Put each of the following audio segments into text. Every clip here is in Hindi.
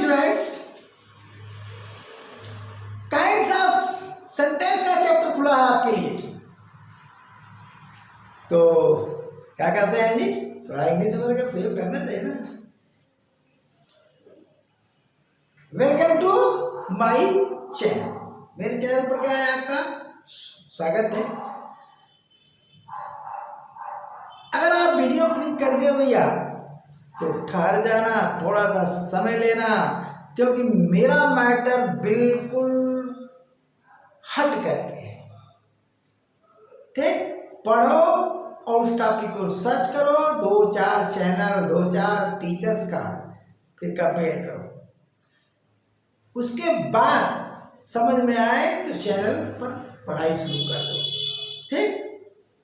स्टूडेंट्स, काइंड्स ऑफ सेंटेंस का चैप्टर खुला है आपके लिए। तो क्या करते हैं जी, थोड़ा इंग्लिश वर्ड का प्रयोग करना चाहिए ना। Welcome to my channel. मेरे चैनल पर क्या है, आपका स्वागत है। अगर आप वीडियो क्लिक कर दिए भैया तो ठहर जाना, थोड़ा सा समय लेना, क्योंकि मेरा मैटर बिल्कुल हट करके है। ठीक, पढ़ो और उस टॉपिक को सर्च करो, 2-4 चैनल, 2-4 टीचर्स का, फिर कंपेयर करो। उसके बाद समझ में आए तो चैनल पर पढ़ाई शुरू कर दो। ठीक,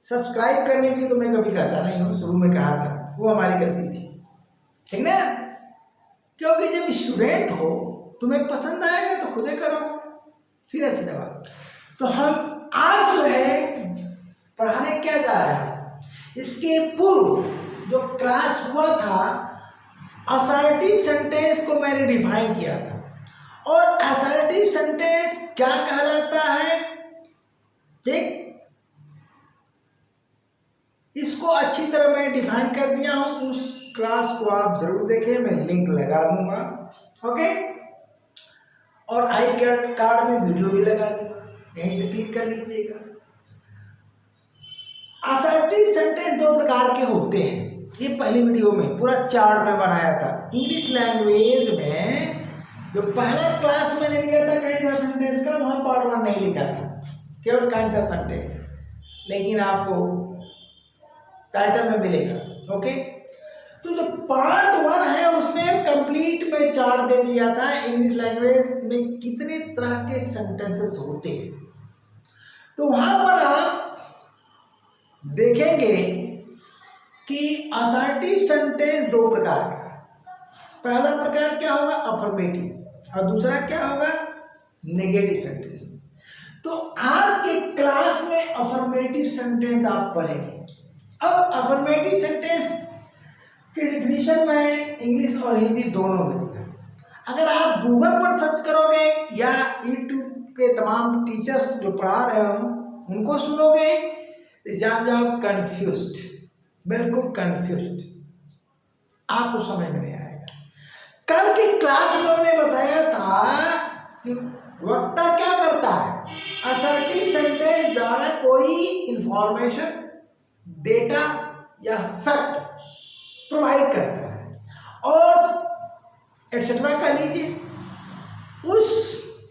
सब्सक्राइब करने के लिए तो मैं कभी कहता नहीं हूँ, शुरू में कहा था, वो हमारी गलती थी, ठीक ना। क्योंकि जब स्टूडेंट हो तुम्हें पसंद आएगा तो खुदे करोगे, सीधा सीधा बात। तो हम आज जो है पढ़ाने क्या जा रहे हैं, इसके पूर्व जो क्लास हुआ था असर्टिव सेंटेंस को मैंने डिफाइन किया था। और असर्टिव सेंटेंस क्या कहलाता है, ठीक, इसको अच्छी तरह मैं डिफाइन कर दिया हूं। उस क्लास को आप जरूर देखें, मैं लिंक लगा दूंगा, ओके। और आई कार्ड में वीडियो भी लगा दूंगा, यहीं से क्लिक कर लीजिएगा। असर्टिव सेंटेंस 2 प्रकार के होते हैं, ये पहली वीडियो में पूरा चार्ट में बनाया था। इंग्लिश लैंग्वेज में जो पहला क्लास मैंने लिया था काइंड ऑफ सेंटेंस का, वहां पार्ट 1 नहीं लिखा था, केवल काइंड ऑफ सेंटेंस, लेकिन आपको टाइटल में मिलेगा, ओके। तो जो पार्ट 1 है उसमें कंप्लीट में चार्ट दे दिया था इंग्लिश लैंग्वेज में कितने तरह के सेंटेंसेस होते हैं। तो वहां पर आप देखेंगे कि असर्टिव सेंटेंस 2 प्रकार का। पहला प्रकार क्या होगा, अफर्मेटिव, और दूसरा क्या होगा, नेगेटिव सेंटेंस। तो आज के क्लास में अफर्मेटिव सेंटेंस आप पढ़ेंगे। अब अफर्मेटिव सेंटेंस की डिफिनीशन में इंग्लिश और हिंदी दोनों में दिया। अगर आप गूगल पर सर्च करोगे या यूट्यूब के तमाम टीचर्स जो पढ़ा रहे हो उनको सुनोगे तो जान जाओ कंफ्यूज्ड, बिल्कुल कंफ्यूज्ड, आपको समझ में नहीं आएगा। कल की क्लास में मैंने बताया था कि वक्ता क्या करता है, असर्टिव सेंटेंस द्वारा कोई इंफॉर्मेशन, डेटा या फैक्ट प्रोवाइड करता है और एटसेट्रा कर लीजिए। उस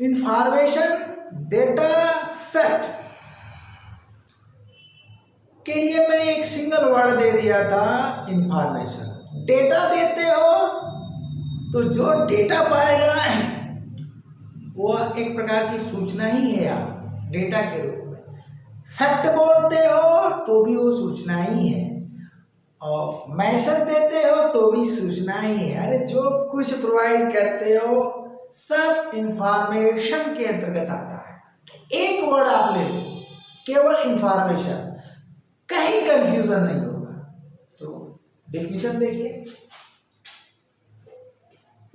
इंफॉर्मेशन, डेटा, फैक्ट के लिए मैं एक सिंगल वर्ड दे दिया था, इंफॉर्मेशन। डेटा देते हो तो जो डेटा पाएगा वो एक प्रकार की सूचना ही है, आप डेटा के रूप में। फैक्ट बोलते हो तो भी वो सूचना ही है, और मैसेज देते हो तो भी सूचना ही है। अरे जो कुछ प्रोवाइड करते हो सब इंफॉर्मेशन के अंतर्गत आता है। एक वर्ड आप ले लो, केवल इंफॉर्मेशन, कहीं कंफ्यूजन नहीं होगा। तो डेफिनेशन देखिए,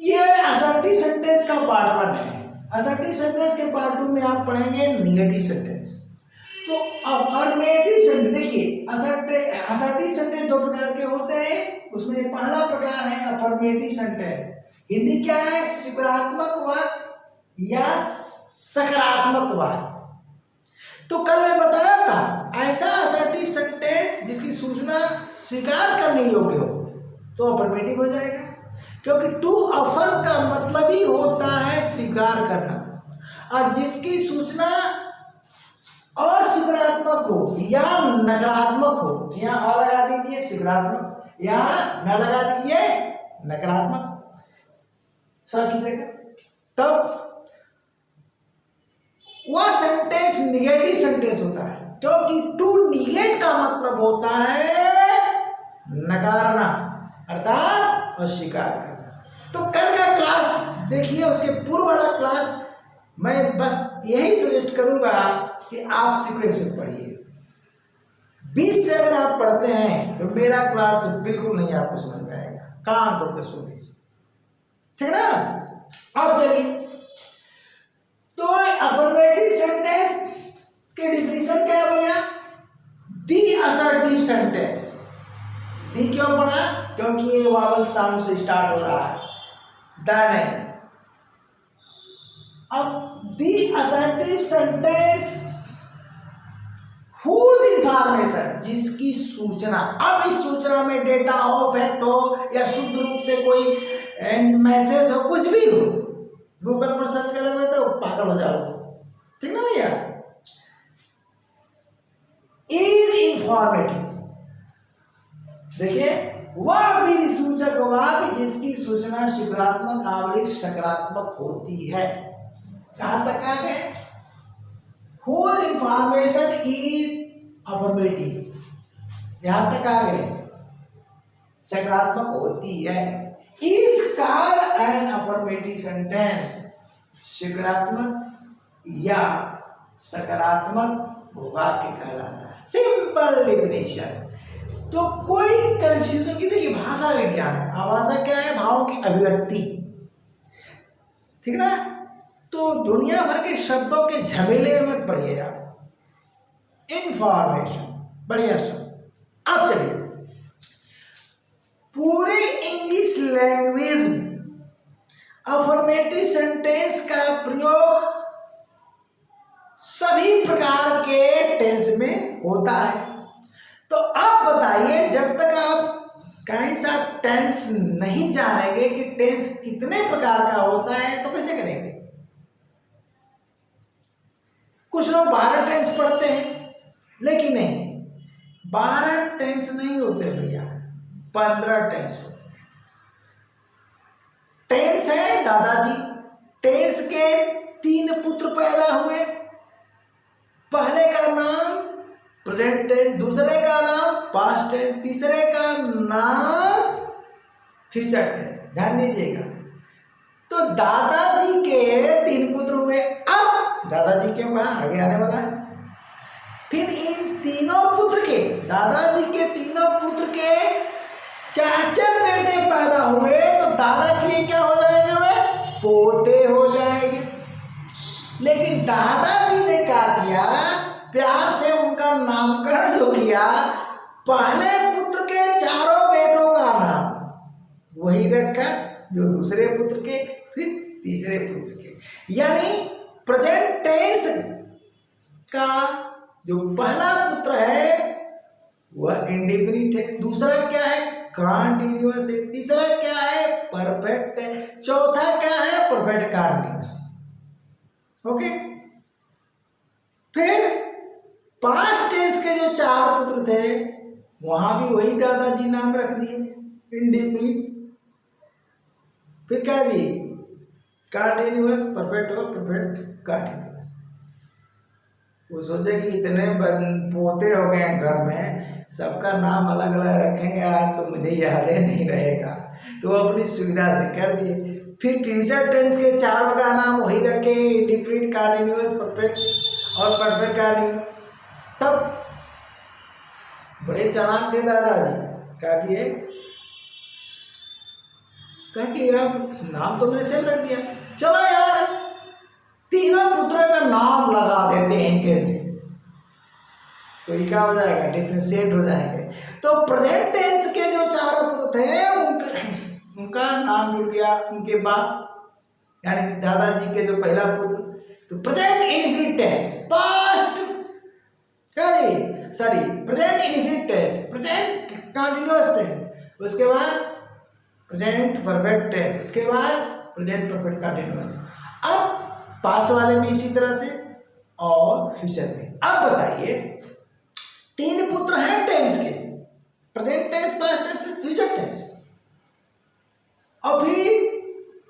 ये असर्टिव सेंटेंस का पार्ट 1 है। असर्टिव सेंटेंस के पार्ट 2 में आप पढ़ेंगे नेगेटिव सेंटेंस। तो अफर्मेटिव सेंटेंस देखिए, असर्टिव सेंटेंस 2 प्रकार के होते हैं। उसमें पहला प्रकार है अफर्मेटिव सेंटेंस, हिंदी क्या है, सकारात्मक वाक्य या सकारात्मक वाक्य। तो कल मैं बताया था ऐसा असर्टिव सेंटेंस जिसकी सूचना स्वीकार करने योग्य हो तो अफर्मेटिव हो जाएगा, क्योंकि टू अफर का मतलब ही होता है स्वीकार करना। और जिसकी सूचना असकारात्मक हो या नकारात्मक हो, यहाँ और लगा दीजिए सकारात्मक, यहाँ न लगा दीजिए नकारात्मक, सब कीजिएगा, तब वह सेंटेंस निगेटिव सेंटेंस होता है। क्योंकि टू निगेट का मतलब होता है नकारना, अर्थात अस्वीकार करना। तो कल का क्लास देखिए, उसके पूर्व वाला क्लास मैं बस यही सजेस्ट करूंगा कि आप सीक्वेंस में पढ़िए। 20 से अगर आप पढ़ते हैं तो मेरा क्लास बिल्कुल नहीं आपको समझ में आएगा, कान पकड़ के सुन लीजिए, ठीक ना। साउंड से स्टार्ट हो रहा है, द नहीं। अब दी असर्टिव सेंटेंस हुज इंफॉर्मेशन, जिसकी सूचना, अब इस सूचना में डेटा हो, फैक्ट हो, या शुद्ध रूप से कोई मैसेज हो, कुछ भी हो, गूगल पर सर्च करोगे तो पागल हो जाओगे, ठीक ना भैया। इज इंफॉर्मेटिव, देखिए वह भी सूचक होगा कि जिसकी सूचना सकारात्मक आवेश सकारात्मक होती है। कहां तक आ गए? whose information is affirmative, यहां तक आ गए, सकारात्मक होती है। is called an affirmative sentence, सकारात्मक या सकारात्मक वाक्य कहलाता है। Simple definition. तो कोई कंफ्यूजन की, देखिए भाषा विज्ञान है, भाषा क्या है? भाव की अभिव्यक्ति, ठीक ना। तो दुनिया भर के शब्दों के झमेले में मत पड़िए आप, इंफॉर्मेशन बढ़िया शब्द। अब चलिए पूरे इंग्लिश लैंग्वेज में अफर्मेटिव सेंटेंस का प्रयोग सभी प्रकार के टेंस में होता है। तो आप बताइए, जब तक आप कहीं सा टेंस नहीं जानेंगे कि टेंस कितने प्रकार का होता है, तो कैसे करेंगे? कुछ लोग 12 टेंस पढ़ते हैं, लेकिन नहीं, 12 टेंस नहीं होते भैया, 15 टेंस होते हैं। टेंस है दादाजी, टेंस के 3 पुत्र पैदा हुए, पहले का नाम प्रेजेंट टेंस, दूसरे का नाम पास्ट टेंस, तीसरे का नाम फ्यूचर टेंस। ध्यान दीजिएगा। तो दादाजी के 3 पुत्र हुए, अब दादाजी क्यों कहा, आगे आने वाला है। फिर इन तीनों पुत्र के, दादाजी के तीनों पुत्र के 4 बेटे पैदा हुए, तो दादा के लिए क्या हो जाएंगे? वे पोते हो जाएंगे। लेकिन दादाजी ने क्या किया? प्यार से उनका नामकरण जो किया, पहले पुत्र के 4 बेटों का नाम वही रखा जो दूसरे पुत्र के, फिर तीसरे पुत्र के। यानी प्रेजेंट टेंस का जो पहला पुत्र है वह इंडेफिनिट है, दूसरा क्या है? कॉन्टिन्यूअस है, तीसरा क्या है? परफेक्ट है, चौथा क्या है? Perfect continuous. ओके। फिर पास्ट टेंस के जो 4 पुत्र थे, वहां भी वही दादाजी नाम रख दिए, इंडेफिनिट। फिर क्या जी? कॉन्टिन्यूअस, परफेक्ट और परफेक्ट कॉन्टिन्यूअस। वो सोचे कि इतने पोते हो गए हैं घर में, सबका नाम अलग अलग रखेंगे यार, तो मुझे याद ही नहीं रहेगा, तो अपनी सुविधा से कर दिए। फिर फ्यूचर टेंस के 4 का नाम वही रखे, इंडेफिनिट, कॉन्टिन्यूअस, परफेक्ट और परफेक्ट कॉन्टिन्यूअस। तब बड़े चालाक थे दादाजी, क्या किए? कि अब नाम तो मैंने सेम रख दिया, चलो यार तीनों पुत्रों का नाम लगा देते हैं इनके लिए, तो ये क्या हो जाएगा? डिफ्रेंशिएट हो जाएंगे। तो प्रेजेंट टेंस के जो 4 पुत्र थे, उनका नाम जुड़ गया उनके बाद, यानी दादाजी के जो पहला पुत्र, तो प्रेजेंट इंडेफिनिट टेंस, पास्ट क्या जी? Sorry, present indefinite tense, present continuous tense, उसके बाद प्रेजेंट परफेक्ट टेंस, उसके बाद प्रेजेंट परफेक्ट कंटीन्यूअस। अब पास्ट वाले में इसी तरह से और फ्यूचर में। अब बताइए 3 पुत्र हैं टेंस के, present tense, past tense, future tense, और फिर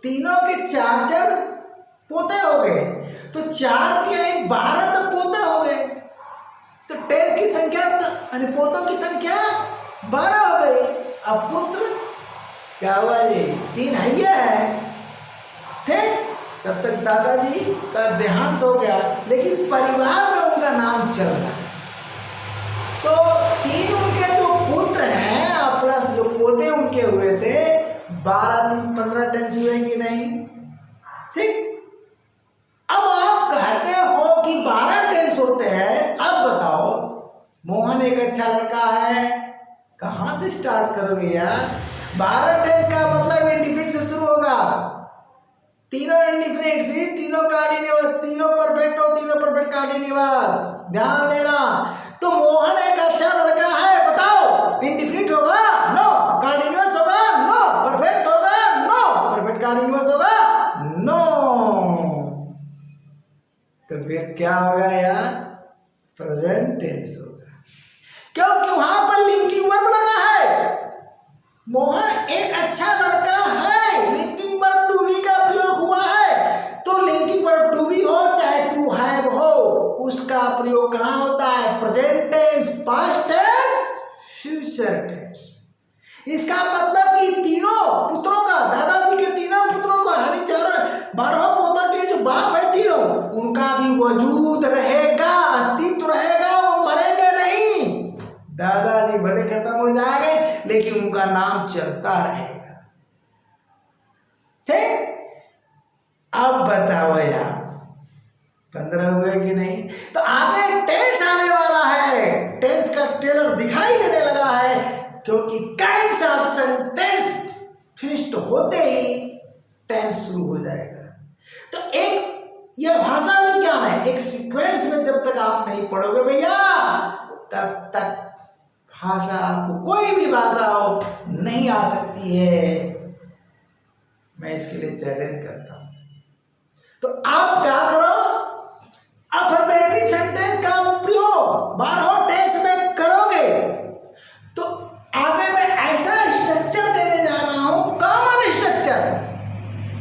तीनों के 4 पोते हो गए, तो 4 के 12 तो पोते हो गए, तो टेंस की संख्या यानी पोतों की संख्या 12 हो गई। अब पुत्र क्या हुआ जी? 3 है, ठीक। तब तक दादाजी का देहांत हो गया, लेकिन परिवार में उनका नाम चल रहा है। तो 3 उनके जो पुत्र हैं प्लस जो पोते उनके हुए थे, 12 3 15 टेंस हुए कि नहीं? ठीक। अब आप कहते हो कि 12 टेंस होते हैं। अब बताओ, मोहन एक अच्छा लड़का है, कहाँ से स्टार्ट करोगे यार? भारत टेंस का मतलब इंडिफिनिट से शुरू होगा, तीनों इंडिफिनिट, फिर तीनों कंटीन्यूअस, तीनों परफेक्ट और तीनों परफेक्ट कंटीन्यूअस। ध्यान देना। तो मोहन एक अच्छा लड़का है, बताओ इंडिफिनिट होगा? नो। कंटीन्यूअस होगा? नो। परफेक्ट होगा? नो। परफेक्ट कंटीन्यूअस होगा? नो। तो फिर क्या होगा यार? प्रेजेंट टेंस होगा, क्योंकि वहां पर लिंकिंग वर्ब लगा है। मोहन एक अच्छा लड़का है, लिंकिंग वर्ब टू बी का प्रयोग हुआ है। तो लिंकिंग वर्ब टू बी हो चाहे टू हैव हो, उसका प्रयोग कहां होता है? Present tense, past tense, future tense. इसका मतलब कि तीनों पुत्रों का, दादाजी के तीनों पुत्रों का, यानी चारों 12 पोता के जो बाप है तीनों, उनका भी वजूद रहेगा, अस्तित्व रहेगा, वो मरेंगे नहीं। दादाजी भले खत्म हो जाएंगे लेकिन उनका नाम चलता रहेगा। ठीक? अब बताओ यार, 15 हुए कि नहीं? तो आगे टेंस आने वाला है, टेंस का ट्रेलर दिखाई देने लगा है, क्योंकि काइंड्स ऑफ सेंटेंस फिनिश्ड होते ही टेंस शुरू हो जाएगा। तो एक यह भाषा विज्ञान है, एक सीक्वेंस में जब तक आप नहीं पढ़ोगे भैया, तब तक भाषा, आपको कोई भी भाषा हो नहीं आ सकती है। मैं इसके लिए चैलेंज करता हूं। तो आप क्या करो? अफर्मेटिव सेंटेंस का प्रयोग 12 टेंस में करोगे तो आगे मैं ऐसा स्ट्रक्चर देने जा रहा हूं, कॉमन स्ट्रक्चर,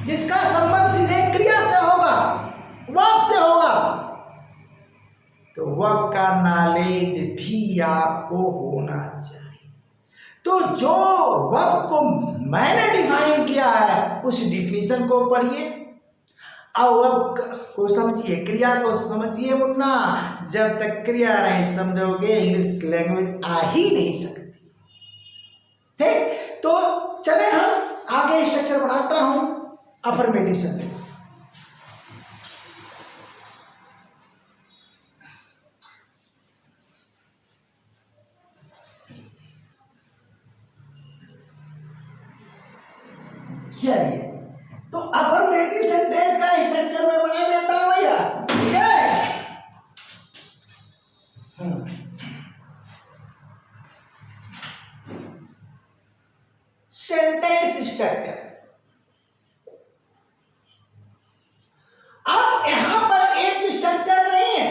जिसका संबंध सीधे क्रिया से होगा, वर्ब से होगा। तो वर्ब का नॉलेज भी आपको होना चाहिए। तो जो वर्ब को मैंने डिफाइन किया है उस डिफिनीशन को पढ़िए और वर्ब को समझिए, क्रिया को समझिए। मुन्ना, जब तक क्रिया नहीं समझोगे इंग्लिश लैंग्वेज आ ही नहीं सकती। ठीक? तो चले हम आगे स्ट्रक्चर बढ़ाता हूं अफर्मेटिव सेंटेंस। चलिए, तो अफर्मेटिव सेंटेंस का स्ट्रक्चर में बना देता हूं भैया। ठीक है? Sentence structure. अब यहां पर एक स्ट्रक्चर नहीं है,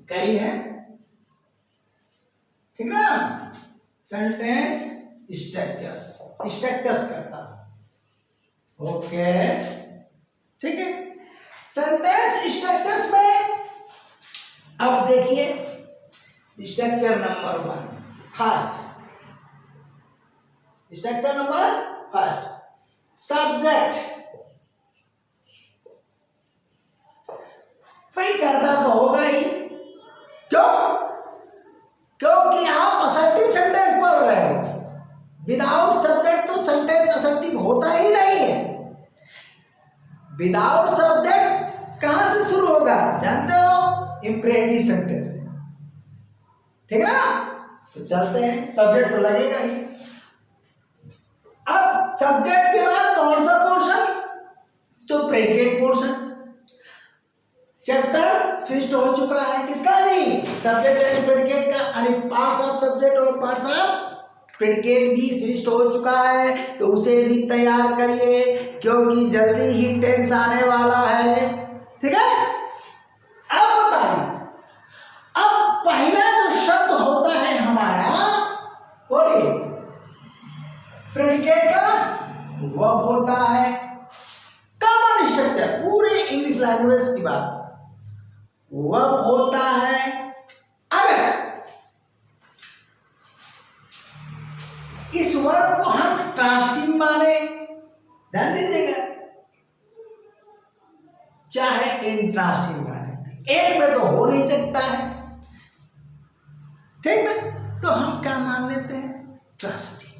कई है। ठीक ना? सेंटेंस स्ट्रक्चर्स करता। ओके, ठीक है। सेंटेंस स्ट्रक्चर्स में अब देखिए structure number 1 first, structure number first, subject. भाई करता तो होगा ही, क्यों? क्योंकि आप असर्टिव सेंटेंस पढ़ रहे हो। विदाउट सब्जेक्ट तो सेंटेंस असर्टिव होता ही नहीं है। विदाउट सब्जेक्ट कहां से शुरू होगा जानते हो? Imperative sentence. ठीक है ना? तो चलते हैं, सब्जेक्ट तो लगेगा ही। अब सब्जेक्ट के बाद कौन सा पोर्शन? तो प्रेडिकेट पोर्शन। चैप्टर फिनिश्ड हो चुका है किसका? जी, सब्जेक्ट एंड प्रेडिकेट का, यानी पार्ट्स ऑफ सब्जेक्ट और पार्ट्स ऑफ प्रेडिकेट भी फिनिश्ड हो चुका है। तो उसे भी तैयार करिए, क्योंकि जल्दी ही टेंस आने वाला है। ठीक है? अब बताइए, अब पहला जो शब्द होता है हमारा, बोलिए, प्रेडिकेट का वर्ब होता है। कॉमन स्ट्रक्चर पूरे इंग्लिश लैंग्वेज की बात, वर्ब होता है। अगर इस वर्ब को हम ट्रांसिटिव माने, ध्यान दीजिएगा, चाहे इंट्रांसिटिव माने, एक में तो हो नहीं सकता है। ठीक है? तो हम क्या मान लेते हैं? ट्रांसिटिव।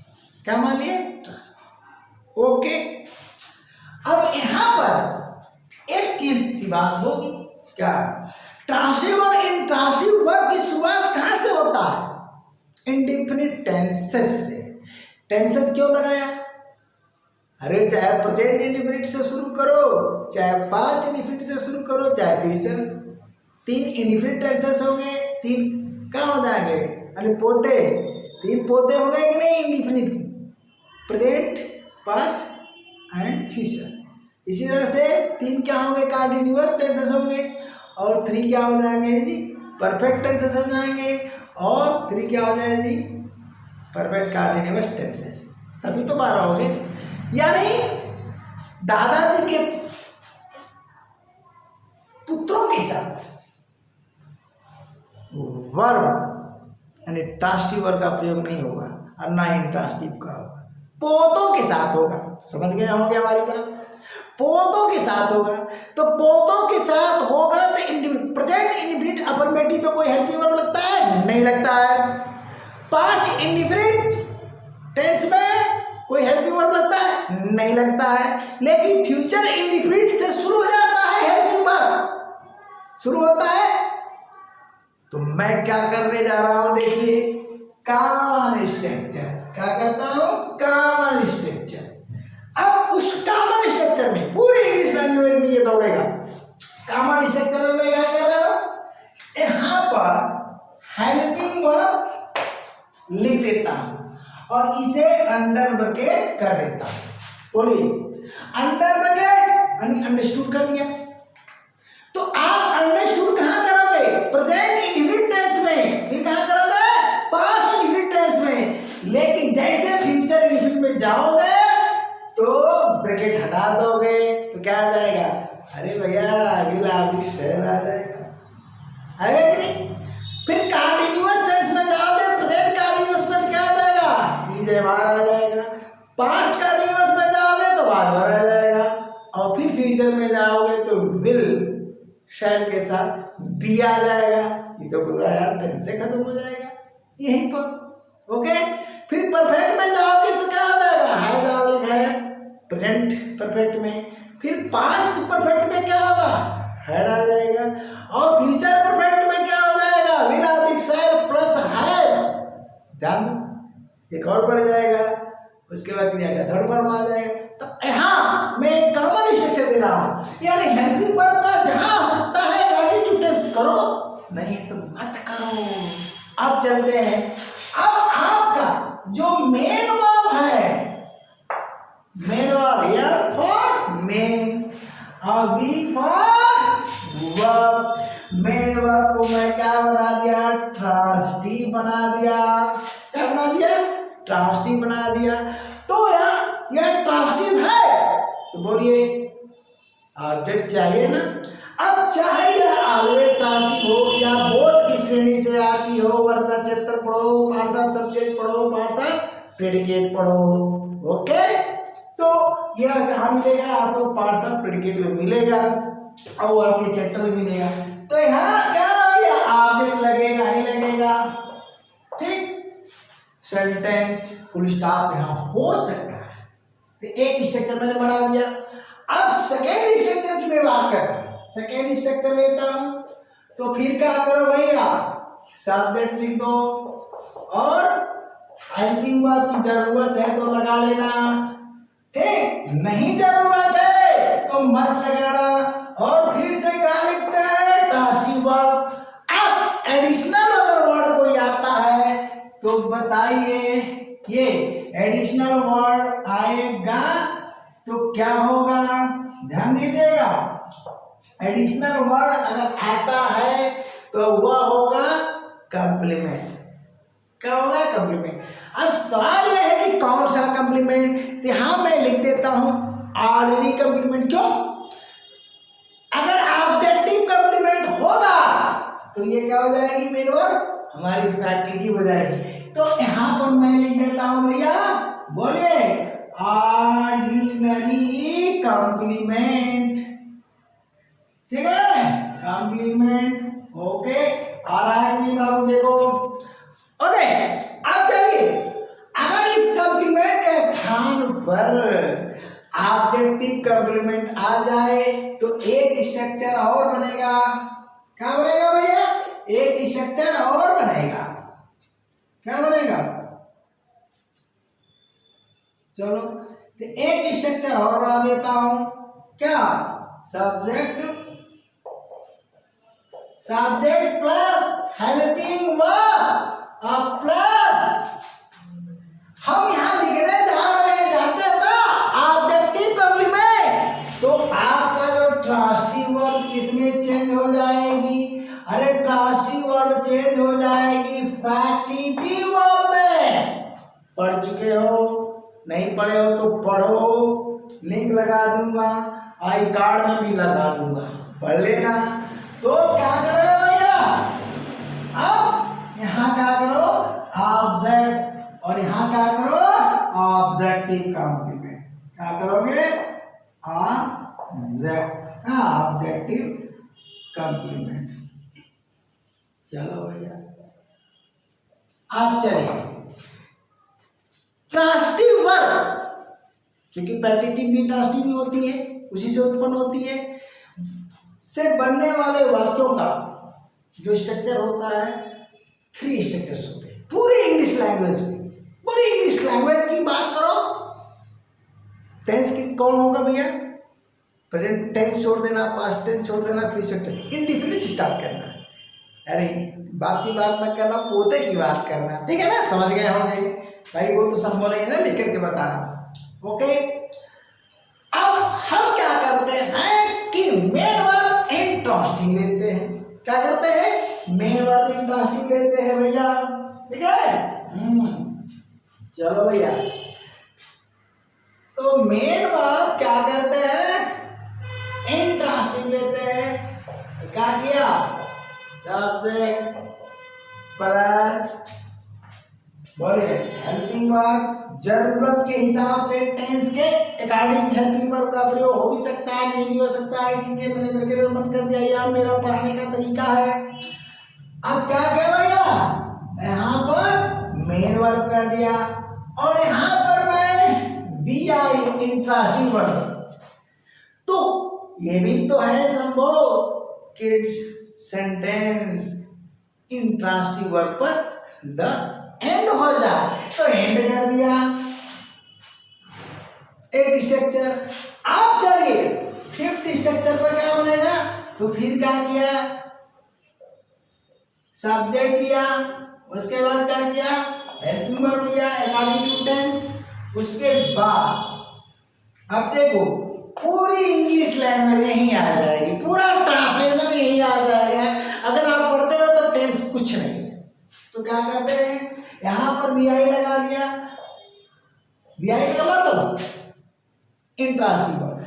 क्या मान लिए? ट्रांसिटिव। ओके। अब यहां पर एक चीज की बात होगी, क्या? ट्रांसिटिव और इंट्रांसिटिव वर्ब की शुरुआत कहां से होता है? इंडेफिनिट टेंसेस से। टेंसेस क्यों लगाया? अरे चाहे प्रेजेंट इंडिफिनिट से शुरू करो, चाहे पास्ट इंडिफिनिट से शुरू करो, चाहे फ्यूचर, 3 इंडिफिनिट टेंसेस हो गए, 3 क्या हो जाएंगे? अरे पोते, 3 पोते हो गए कि नहीं indefinite, present, past and future. इसी तरह से 3 क्या हो गए? कंटिन्यूअस टेंसेस हो गए, और 3 क्या हो जाएंगे जी? परफेक्ट टेंसेस हो जाएंगे, और 3 क्या हो जाएंगे जी? Perfect continuous tenses. तभी तो 12 हो गए। यानी दादाजी के पुत्रों के साथ वर्ब यानी ट्रांसिटिव वर्ब का प्रयोग नहीं होगा, और ना ही इंट्रांसिटिव का होगा, पोतों के साथ होगा। समझ गए होंगे हमारी बात? पोतों के साथ होगा। तो पोतों के साथ होगा तो प्रेजेंट इंडिफिनिट अफर्मेटिव पे कोई हेल्पिंग वर्ब लगता है? नहीं लगता है। पास्ट इंडिफिनिट टेंस में कोई हेल्पिंग वर्ब लगता है? नहीं लगता है। लेकिन फ्यूचर इंडिफिनिट से शुरू हो जाता है हेल्पिंग वर्ब, शुरू होता है। तो मैं क्या करने जा रहा हूं? देखिए, कॉमन स्ट्रक्चर। क्या करता हूं? Common structure. अब उस कॉमन स्ट्रक्चर में पूरी इंग्लिश लैंग्वेज में ये दौड़ेगा। कॉमन स्ट्रक्चर में मैं क्या कर रहा हूं? यहां पर हेल्पिंग वर्ब लिख देता हूं और इसे अंडर ब्रैकेट कर देता हूं। बोलिए, अंडर ब्रैकेट यानी अंडरस्टूड कर दिया। तो आप अंडरस्टूड कहां करोगे? प्रेजेंट इंडिफिनिट टेंस में। फिर कहां करोगे? पास्ट इंडिफिनिट टेंस में। लेकिन जैसे फ्यूचर इंडिफिनिट में जाओगे तो ब्रैकेट हटा दोगे तो क्या आ जाएगा? अरे भैया अगला भी शहर आ जाएगा, आएगा कि नहीं? फिर कंटिन्यूअस टेंस में जाओगे, प्रेजेंट कंटिन्यूअस में क्या आ जाएगा? इज बाहर आ जाएगा। पास्ट कंटिन्यूअस में जाओगे तो बार आ जाएगा, और फिर फ्यूचर में जाओगे तो विल शैल के साथ बी आ जाएगा। ये तो पूरा यार टेंस से खत्म हो जाएगा यहीं पर। ओके, फिर परफेक्ट में जाओगे तो क्या आ जाएगा? हैज आप लिखा है प्रेजेंट परफेक्ट में। फिर पास्ट परफेक्ट में क्या होगा? हैड आ जाएगा। और फ्यूचर परफेक्ट में क्या हो जाएगा? विल आप लिख सैड प्लस हैड, जान दो एक और बढ़ जाएगा। उसके बाद क्रिया का थर्ड फॉर्म आ जाएगा। तो यहाँ मैं एक कॉमन स्ट्रक्चर दे रहा हूं, यानी हेल्पिंग वर्ब का जहां आवश्यकता है कंटिन्यू टेंस करो, नहीं तो मत करो। अब चलते हैं। अब आपका जो मेन वर्ब है, main verb M for main और B for verb. Main verb को मैं क्या बना दिया? ट्रांसिटिव बना दिया। क्या बना दिया? ट्रांसिटिव बना दिया। तो यह ट्रांसिटिव है तो बोलिए ऑब्जेक्ट चाहिए ना। अब चाहे यह ऑलवेज ट्रांसिटिव हो या बोथ की श्रेणी से आती हो, वर्ब का चैप्टर पढ़ो, पार्ट्स ऑफ सब्जेक्ट पढ़ो, पार्ट्स ऑफ प्रेडिकेट पढ़ो। ओके, तो यह कहाँ मिलेगा आपको? पार्ट्स ऑफ प्रेडिकेट में मिलेगा और वर्ब के चैप्टर में मिलेगा। तो यहाँ क्या ऑब्जेक्ट लगेगा ही लगेगा। ठीक, सेंटेंस फुल स्टॉप यहाँ हो सकता है। तो एक स्ट्रक्चर मैंने बना दिया। अब सेकेंड स्ट्रक्चर की मैं बात करता हूँ। सेकेंड स्ट्रक्चर लेता हूं तो फिर क्या करो भैया? सब्जेक्ट लिख दो और हेल्पिंग वर्ब की जरूरत है तो लगा लेना। ठीक, नहीं जरूरत है तो मत लगाना। और फिर से क्या लिखते हैं? Transitive verb. अब एडिशनल अगर वर्ड कोई आता है तो बताइए, ये एडिशनल वर्ड आएगा तो क्या होगा? ध्यान दीजिएगा, एडिशनल वर्ड अगर आता है तो वह होगा कॉम्प्लीमेंट। क्या होगा? कॉम्प्लीमेंट। अब सवाल यह है कि कौन सा कॉम्प्लीमेंट? यहां मैं लिख देता हूं ऑर्डिनरी कॉम्प्लीमेंट। क्यों? अगर ऑब्जेक्टिव कॉम्प्लीमेंट होगा तो ये क्या हो जाएगी? मेन वर्ब हमारी फैक्टिव हो जाएगी। तो यहां पर मैं लिख देता हूं भैया, बोलिए ऑर्डिनरी कॉम्प्लीमेंट। ठीक है, कॉम्प्लीमेंट। ओके, आ रहा है नहीं बाबू? देखो, ओके। अब चलिए, अगर इस कॉम्प्लीमेंट के स्थान पर ऑब्जेक्टिव कॉम्प्लीमेंट आ जाए तो एक स्ट्रक्चर और बनेगा। क्या बनेगा भैया? एक स्ट्रक्चर और बनेगा। क्या बनेगा? चलो तो एक स्ट्रक्चर और बना देता हूं, क्या, सब्जेक्ट प्लस हेल्पिंग वर्ब और प्लस हम यहां लिखने जा रहे हैं, जानते हो ना, ऑब्जेक्टिव कॉम्प्लीमेंट। तो आपका जो ट्रांजिटिव वर्ब किसमें चेंज हो जाएगी, अरे ट्रांजिटिव वर्ब चेंज हो जाएगी फैक्टिटिव वर्ब में। पढ़ चुके हो, नहीं पढ़े हो तो पढ़ो, लिंक लगा दूंगा, आई कार्ड में भी लगा दूंगा, पढ़ लेना। तो क्या करो भैया, अब यहाँ क्या करो, ऑब्जेक्ट, और यहाँ क्या करो, ऑब्जेक्टिव कॉम्प्लीमेंट। क्या करोगे, ऑब्जेक्टिव कॉम्प्लीमेंट। चलो भैया आप चलिए, ट्रांजिटिव वर्ब, क्योंकि पैटिटिव भी ट्रांजिटिव भी होती है, उसी से उत्पन्न होती है, से बनने वाले वाक्यों का जो स्ट्रक्चर होता है, 3 स्ट्रक्चर्स होते हैं पूरी इंग्लिश लैंग्वेज में। पूरी इंग्लिश लैंग्वेज की बात करो, टेंस की कौन होगा भैया, प्रेजेंट टेंस छोड़ देना, पास्ट टेंस छोड़ देना, फ्यूचर टेंस, इंडेफिनिट स्टार्ट करना। अरे बाकी बात मत करना, पोते की बात करना, ठीक है ना, समझ गए होंगे भाई, वो तो संभव नहीं है ना लिख करके बताना। ओके, अब हम क्या करते हैं कि मेन वर्ब एंड ट्रांजिटिव लेते हैं। क्या करते हैं, मेन वर्ब एंड ट्रांजिटिव लेते हैं भैया, ठीक है। चलो भैया, तो मेन वर्ब क्या करते हैं, एंड ट्रांजिटिव लेते हैं। क्या किया, सब्जेक्ट प्लस बोले हेल्पिंग वर्ब, जरूरत के हिसाब से टेंस के अकॉर्डिंग हेल्पिंग वर्ब का प्रयोग हो भी सकता है, नहीं भी हो सकता है, इसलिए मैंने मेरे लिए मन कर दिया, यार मेरा पढ़ाने का तरीका है। अब क्या किया भैया, यहाँ पर मेन वर्ब कर दिया, और यहाँ पर मैं VI इंट्रांजिटिव वर्ब। तो ये भी तो है संभव कि सेंटेंस इंट्रांजिटिव वर्ब पर द एंड हो जाए, तो एंड कर दिया एक स्ट्रक्चर। आप चलिए 5th स्ट्रक्चर पर क्या बनेगा, तो फिर क्या किया, सब्जेक्ट लिया, उसके बाद क्या किया, हेल्पिंग वर्ब लिया अकॉर्डिंग टू टेंस, उसके बाद अब देखो पूरी इंग्लिश लैंग्वेज यही आ जाएगी, पूरा ट्रांसलेशन यही आ जाएगा। अगर आप पढ़ते हो तो टेंस कुछ नहीं है, तो क्या करते हैं, यहां पर VI लगा दिया, VI का मतलब इंट्रांजिटिव वर्ब।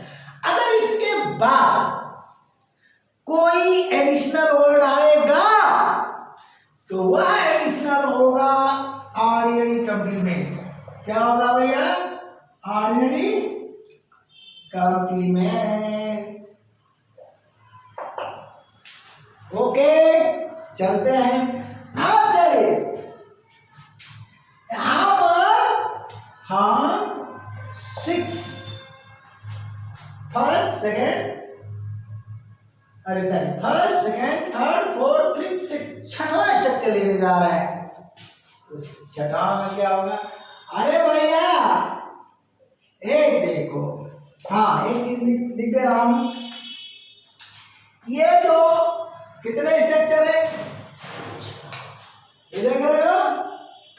अगर इसके बाद कोई एडिशनल वर्ड आएगा तो वह एडिशनल होगा ऑर्डिनरी कॉम्प्लीमेंट। क्या होगा भैया, ऑर्डिनरी कॉम्प्लीमेंट। ओके, चलते हैं। आप चलिए, यहां पर हम first second third fourth fifth six, छठवां स्ट्रक्चर लेने जा रहे हैं। उस छठा में क्या होगा, अरे भैया एक देखो, हाँ एक चीज लिख दे रहा हूं, ये जो कितने स्ट्रक्चर है, ये देख रहे हो,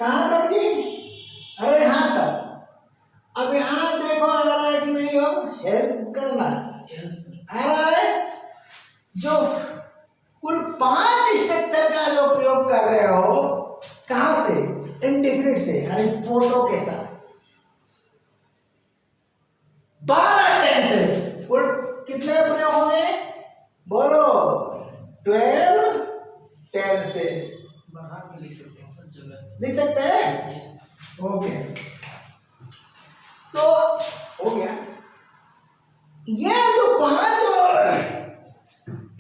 कहां तक जी, अरे यहां तक। अब यहां देखो आ रहा है कि नहीं, हो हेल्प करना आ रहा है, जो कुल 5 स्ट्रक्चर का जो प्रयोग कर रहे हो, कहां से, इंडेफिनिट से, यानी फोटो के साथ 12 टेंसेस, कुल कितने प्रयोग होंगे बोलो, 12 टेंसेस। लिख सकते हैं, ओके, तो हो गया। ये जो 5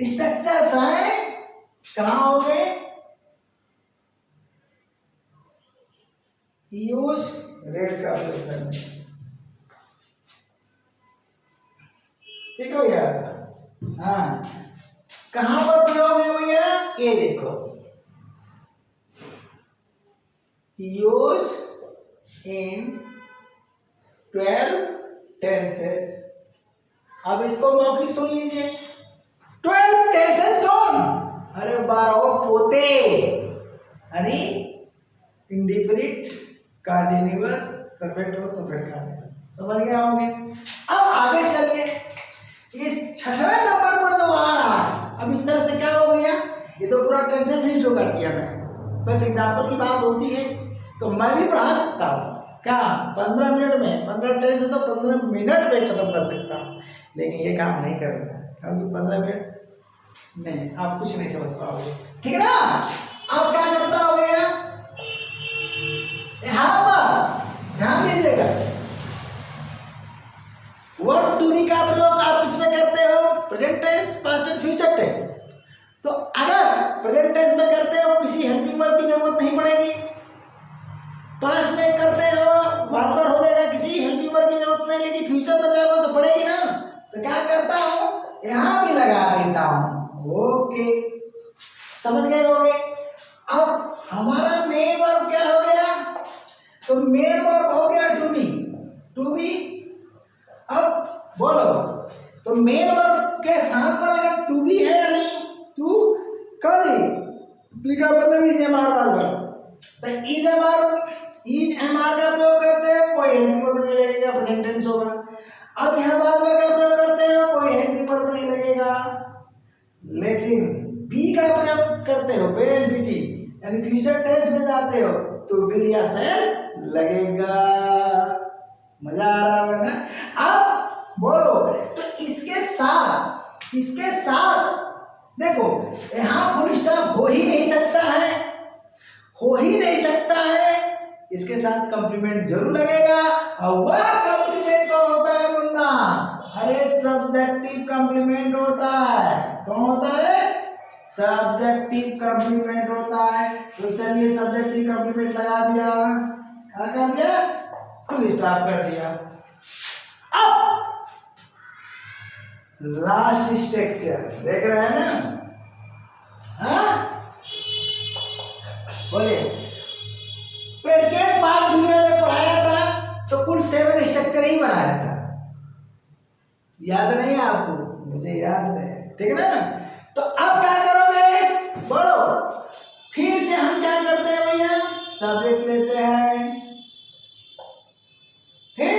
स्ट्रक्चर्स हैं कहाँ हो गए, यूज रेड का प्रयोग करना, ठीक है भैया। हाँ, कहां पर प्रयोग है भैया, ये देखो, यूज इन 12 टेंसेस। अब इसको मौखिक सुन लीजिए। 12 टेंसेस कौन? अरे 12 पोते, यानी इंडिफिनिट, कंटीन्यूअस, परफेक्ट और परफेक्ट कंटीन्यूअस। समझ गए होंगे। अब आगे चलिए, इस 6वें नंबर पर जो आ रहा है, अब इस तरह से क्या हो गया, ये तो पूरा टेंस से फिनिश हो कर दिया मैं। बस एग्जाम्पल की बात होती है तो मैं भी पढ़ा सकता हूँ, क्या 15 मिनट में 15 टेंस है तो 15 मिनट में खत्म कर सकता हूँ, लेकिन ये काम नहीं करूँगा क्योंकि 15 मिनट नहीं, आप कुछ नहीं समझ पाओगे, ठीक है ना। अब क्या करता हो गया, यहाँ पर ध्यान दीजिएगा, वर्ब टू बी का प्रयोग आप किसमें करते हो, present tense, past tense, future tense. तो अगर प्रेजेंट टेंस में करते हो किसी हेल्पिंग वर्ब की जरूरत नहीं पड़ेगी, पास्ट में करते हो बार बार हो जाएगा, किसी हेल्पिंग वर्ब की जरूरत नहीं, लेकिन फ्यूचर में जाओगे तो पड़ेगी ना। तो क्या करता हूँ, यहाँ भी लगा देता हूँ। ओके, समझ गए होंगे। अब हमारा मेन वर्ब क्या हो गया, तो मेन वर्ब हो गया टू बी, टू बी। अब बोलो, तो मेन वर्ब के स्थान पर अगर टू बी है या नहीं, टू कल का मतलब इज एम आर वर्ब, तो इज एम आर का प्रयोग करते हैं, कोई हेल्पिंग वर्ब नहीं लगेगा, प्रेजेंट टेंस होगा। अब यहाँ बाद में का प्रयोग करते हो, कोई हेल्पिंग वर्ब नहीं लगेगा, लेकिन बी का प्रयोग करते हो, बेनिफिटी, यानी फ्यूचर टेंस में जाते हो तो विल या शैल लगेगा। मजा आ रहा होगा ना। अब बोलो, तो इसके साथ देखो, यहाँ फुल स्टॉप हो ही नहीं सकता है, हो ही नहीं सकता है, इसके साथ कॉम्प्लीमेंट जरूर लगेगा। और वह कॉम्प्लीमेंट कौन होता है मुन्ना, अरे सब्जेक्टिव कॉम्प्लीमेंट होता है। कौन होता है, सब्जेक्टिव कॉम्प्लीमेंट होता है। तो चलिए सब्जेक्टिव कॉम्प्लीमेंट लगा दिया, क्या कर दिया, फुल स्टॉप कर दिया। अब लास्ट स्ट्रक्चर देख रहे हैं ना, हाँ बोलिए। प्रेडिकेट पार्ट जूनियर ने पढ़ाया था तो कुल 7 स्ट्रक्चर ही बनाया था, याद नहीं है आपको, मुझे याद है, ठीक है ना। तो अब क्या करोगे, बोलो, फिर से हम क्या करते हैं भैया, सब्जेक्ट लेते हैं, ठीक,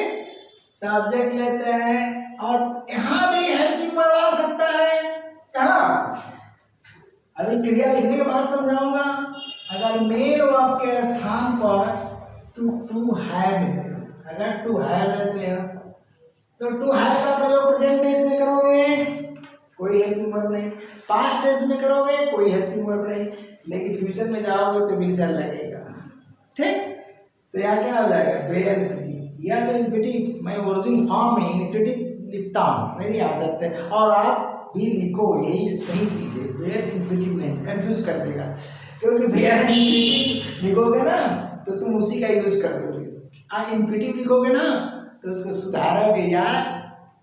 सब्जेक्ट लेते हैं, और यहां भी हेल्पिंग वर्ब आ सकता है। कहाँ, अभी क्रिया लिखने के बाद समझाऊंगा। अगर मेन वर्ब के स्थान पर टू हैव लेते हो, अगर टू हैव लेते हो तो टू हैव का प्रयोग प्रेजेंट टेंस में करोगे, कोई हेल्पिंग वर्ब नहीं, पास्ट टेंस में करोगे कोई हेल्पिंग वर्ब नहीं, लेकिन फ्यूचर में जाओगे तो विल शैल लगेगा, ठीक। तो यहाँ क्या हो जाएगा, बेनिफिट, या तो इन्फिनिटिव, मैं ओरिजिनल फॉर्म में इन्फिनिटिव लिखता हूँ, मेरी आदत है, और आप भी लिखो, यही सही चीज़ है, बेयर इन्फिनिटिव नहीं, कंफ्यूज कर देगा, क्योंकि बेयर इन्फिनिटिव लिखोगे ना तो तुम उसी का यूज कर दोगे, और इन्फिनिटिव लिखोगे ना तो उसको सुधारोगे, यार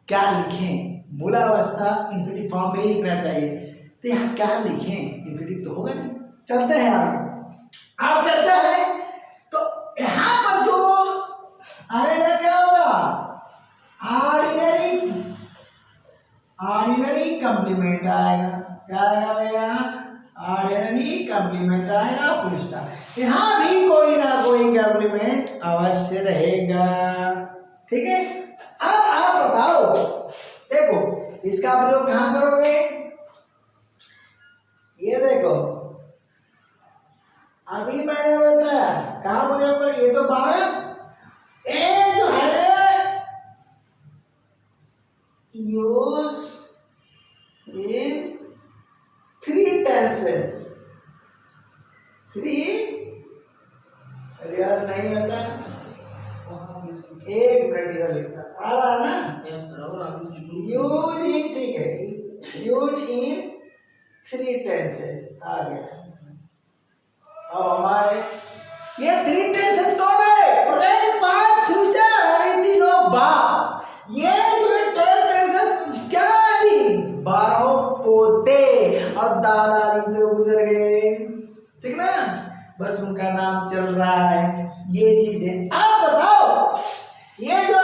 क्या लिखें, मूलावस्था इन्फिनिटिव फॉर्म में ही लिखना चाहिए, तो यहाँ क्या लिखें, इन्फिनिटिव तो होगा नहीं। चलते हैं आगे, आप चलते हैं तो यहाँ पर जो आएगा क्या होगा, ऑर्डिनरी कॉम्प्लीमेंट आएगा, क्या आएगा भैया, ऑर्डिनरी कॉम्प्लीमेंट आएगा, फुल स्टॉप। यहाँ भी कोई ना कोई कॉम्प्लीमेंट अवश्य रहेगा, ठीक है। अब आप बताओ, देखो इसका प्रयोग कहाँ करोगे, ये देखो अभी मैंने बताया कहाँ प्रयोग करो, ये तो 12 ए जो है यूज इन 3 टेंसेस, 3, यार नहीं बेटा, एक मिनट इधर लिखता आ रहा है ना, यूज इन, ठीक है, यूज इन 3 टेंसेस आ गया। और हमारे ये 3 टेंसेस कौन है, प्रेजेंट, पास्ट, फ्यूचर, और इन तीनों बाद, ये जो 10 टेंसेस क्या है, 12 पोते और दादाजी तो गुजर गए, ठीक ना, बस उनका नाम चल रहा है, ये चीजें। आप बताओ, ये जो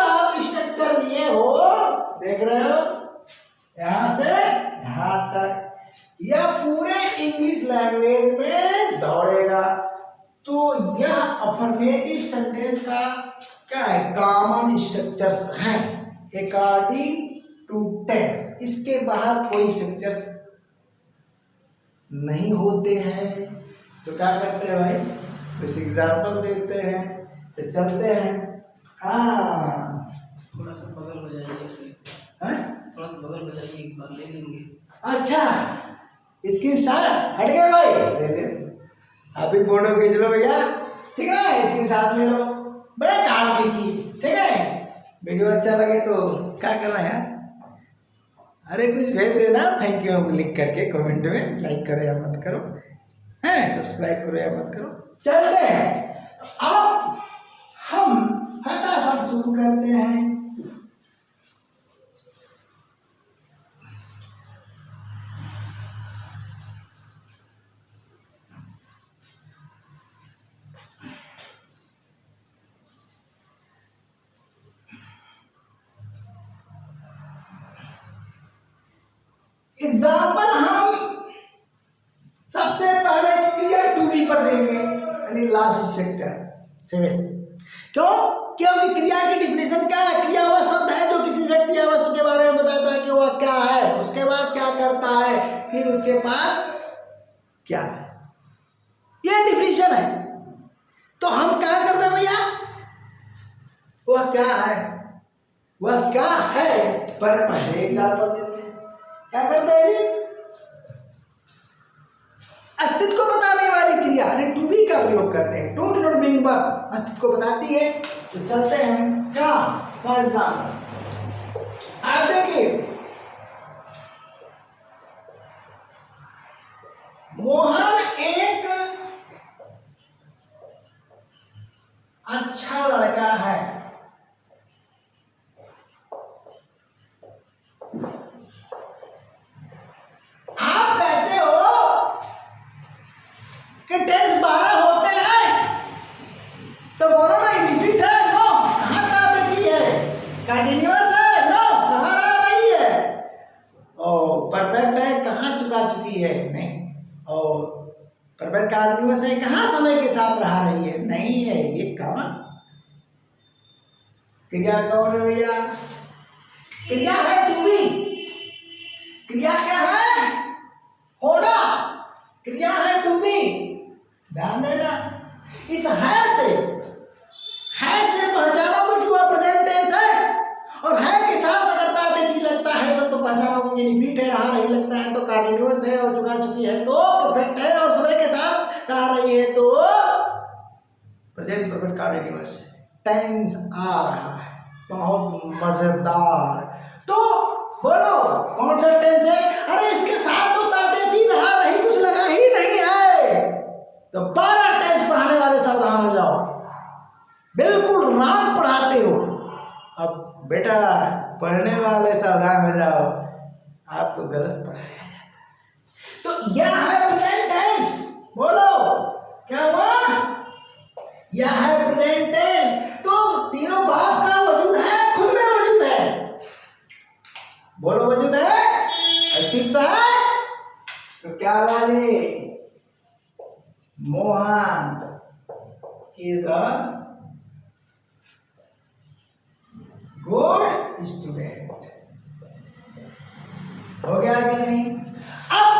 यहाँ से यहाँ तक, यह पूरे इंग्लिश लैंग्वेज में दौड़ेगा। तो यह अफर्मेटिव सेंटेंस का क्या है, कॉमन स्ट्रक्चर्स हैं अकॉर्डिंग टू टेक्स्ट। इसके बाहर कोई स्ट्रक्चर्स नहीं होते हैं। तो क्या करते हैं भाई, कुछ एग्जाम्पल देते हैं, तो चलते हैं। हाँ थोड़ा सा बगल हो जाइए, थोड़ा सा बगल हो जाइए, एक बार ले लेंगे। अच्छा स्क्रीन शॉट हट गए भाई, ले ले आप एक फोटो खींच लो भैया, ठीक है, स्क्रीन शॉट ले लो, बड़े काम की चीज, ठीक है। वीडियो अच्छा लगे तो क्या करना है यार, अरे कुछ भेज देना, थैंक यू लिख करके कमेंट में, लाइक करो या मत करो, है सब्सक्राइब करो या मत करो। चलते हैं, तो अब हम फटाफट शुरू करते हैं। एग्जाम्पल हम सबसे पहले क्रिया टू बी पर देंगे, यानी लास्ट सेक्टर 7। क्यों, क्योंकि क्रिया की डिफिनेशन क्या है, क्रिया वह शब्द है जो किसी व्यक्ति या वस्तु के बारे में बताता है कि वह क्या है, उसके बाद क्या करता है, फिर उसके पास क्या है, ये डिफिनेशन है। तो हम क्या करते हैं भैया, वह क्या है, वह क्या है पर पहले एग्जाम्पल देते हैं। क्या करते हैं जी, अस्तित्व को बताने वाली क्रिया यानी टू बी का प्रयोग करते हैं। टू नॉट मीनिंग वर्ब अस्तित्व को बताती है। तो चलते हैं क्या, फॉर एग्जाम्पल आप देखिए, मोहन एक अच्छा लड़का है। आप कहते हो कि टेस्ट 12 होते हैं, तो बोलो ना इंडिफिनिट है, नो कहाँ ता देती है, कंटिन्यूअस है, नो कहाँ रह रही है, और परफेक्ट है, कहाँ चुका चुकी है, नहीं, और परफेक्ट कंटिन्यूअस है, कहाँ समय के साथ रह रही है, नहीं है, ये कौन क्रिया, कौन है भैया, क्रिया है टू बी। क्रिया क्या है, होना, क्रिया है टू बी, ध्यान देना। इस है से पहचानोगे कि वह प्रेजेंट टेंस है, और है के साथ अगर तादेती लगता है तो पहचानोगे इंडिफिनिट है, रहा रही लगता है तो कंटीन्यूअस है, और चुका चुकी है तो परफेक्ट है, और समय के साथ रह रही है तो प्रेजेंट परफेक्ट कंटीन्यूअस है। टेंस आ रहा है, बहुत मजेदार। तो बोलो कौन सा टेंस है, अरे इसके साथ तो तादेती रहा रही कुछ लगा ही नहीं है, तो 12 टेंस पढ़ाने वाले सावधान हो जाओ, बिल्कुल रॉन्ग पढ़ाते हो। अब बेटा पढ़ने वाले सावधान हो जाओ, आपको गलत पढ़ाया जाता है। तो यह है प्रेजेंट टेंस, बोलो क्या हुआ, यह है प्रेजेंट टेंस। तो तीनों भाव का वजूद है, खुद में वजूद है, बोलो वजूद है, अस्तित्व है। तो क्या वाले, Mohan is a good student, हो गया कि नहीं। अब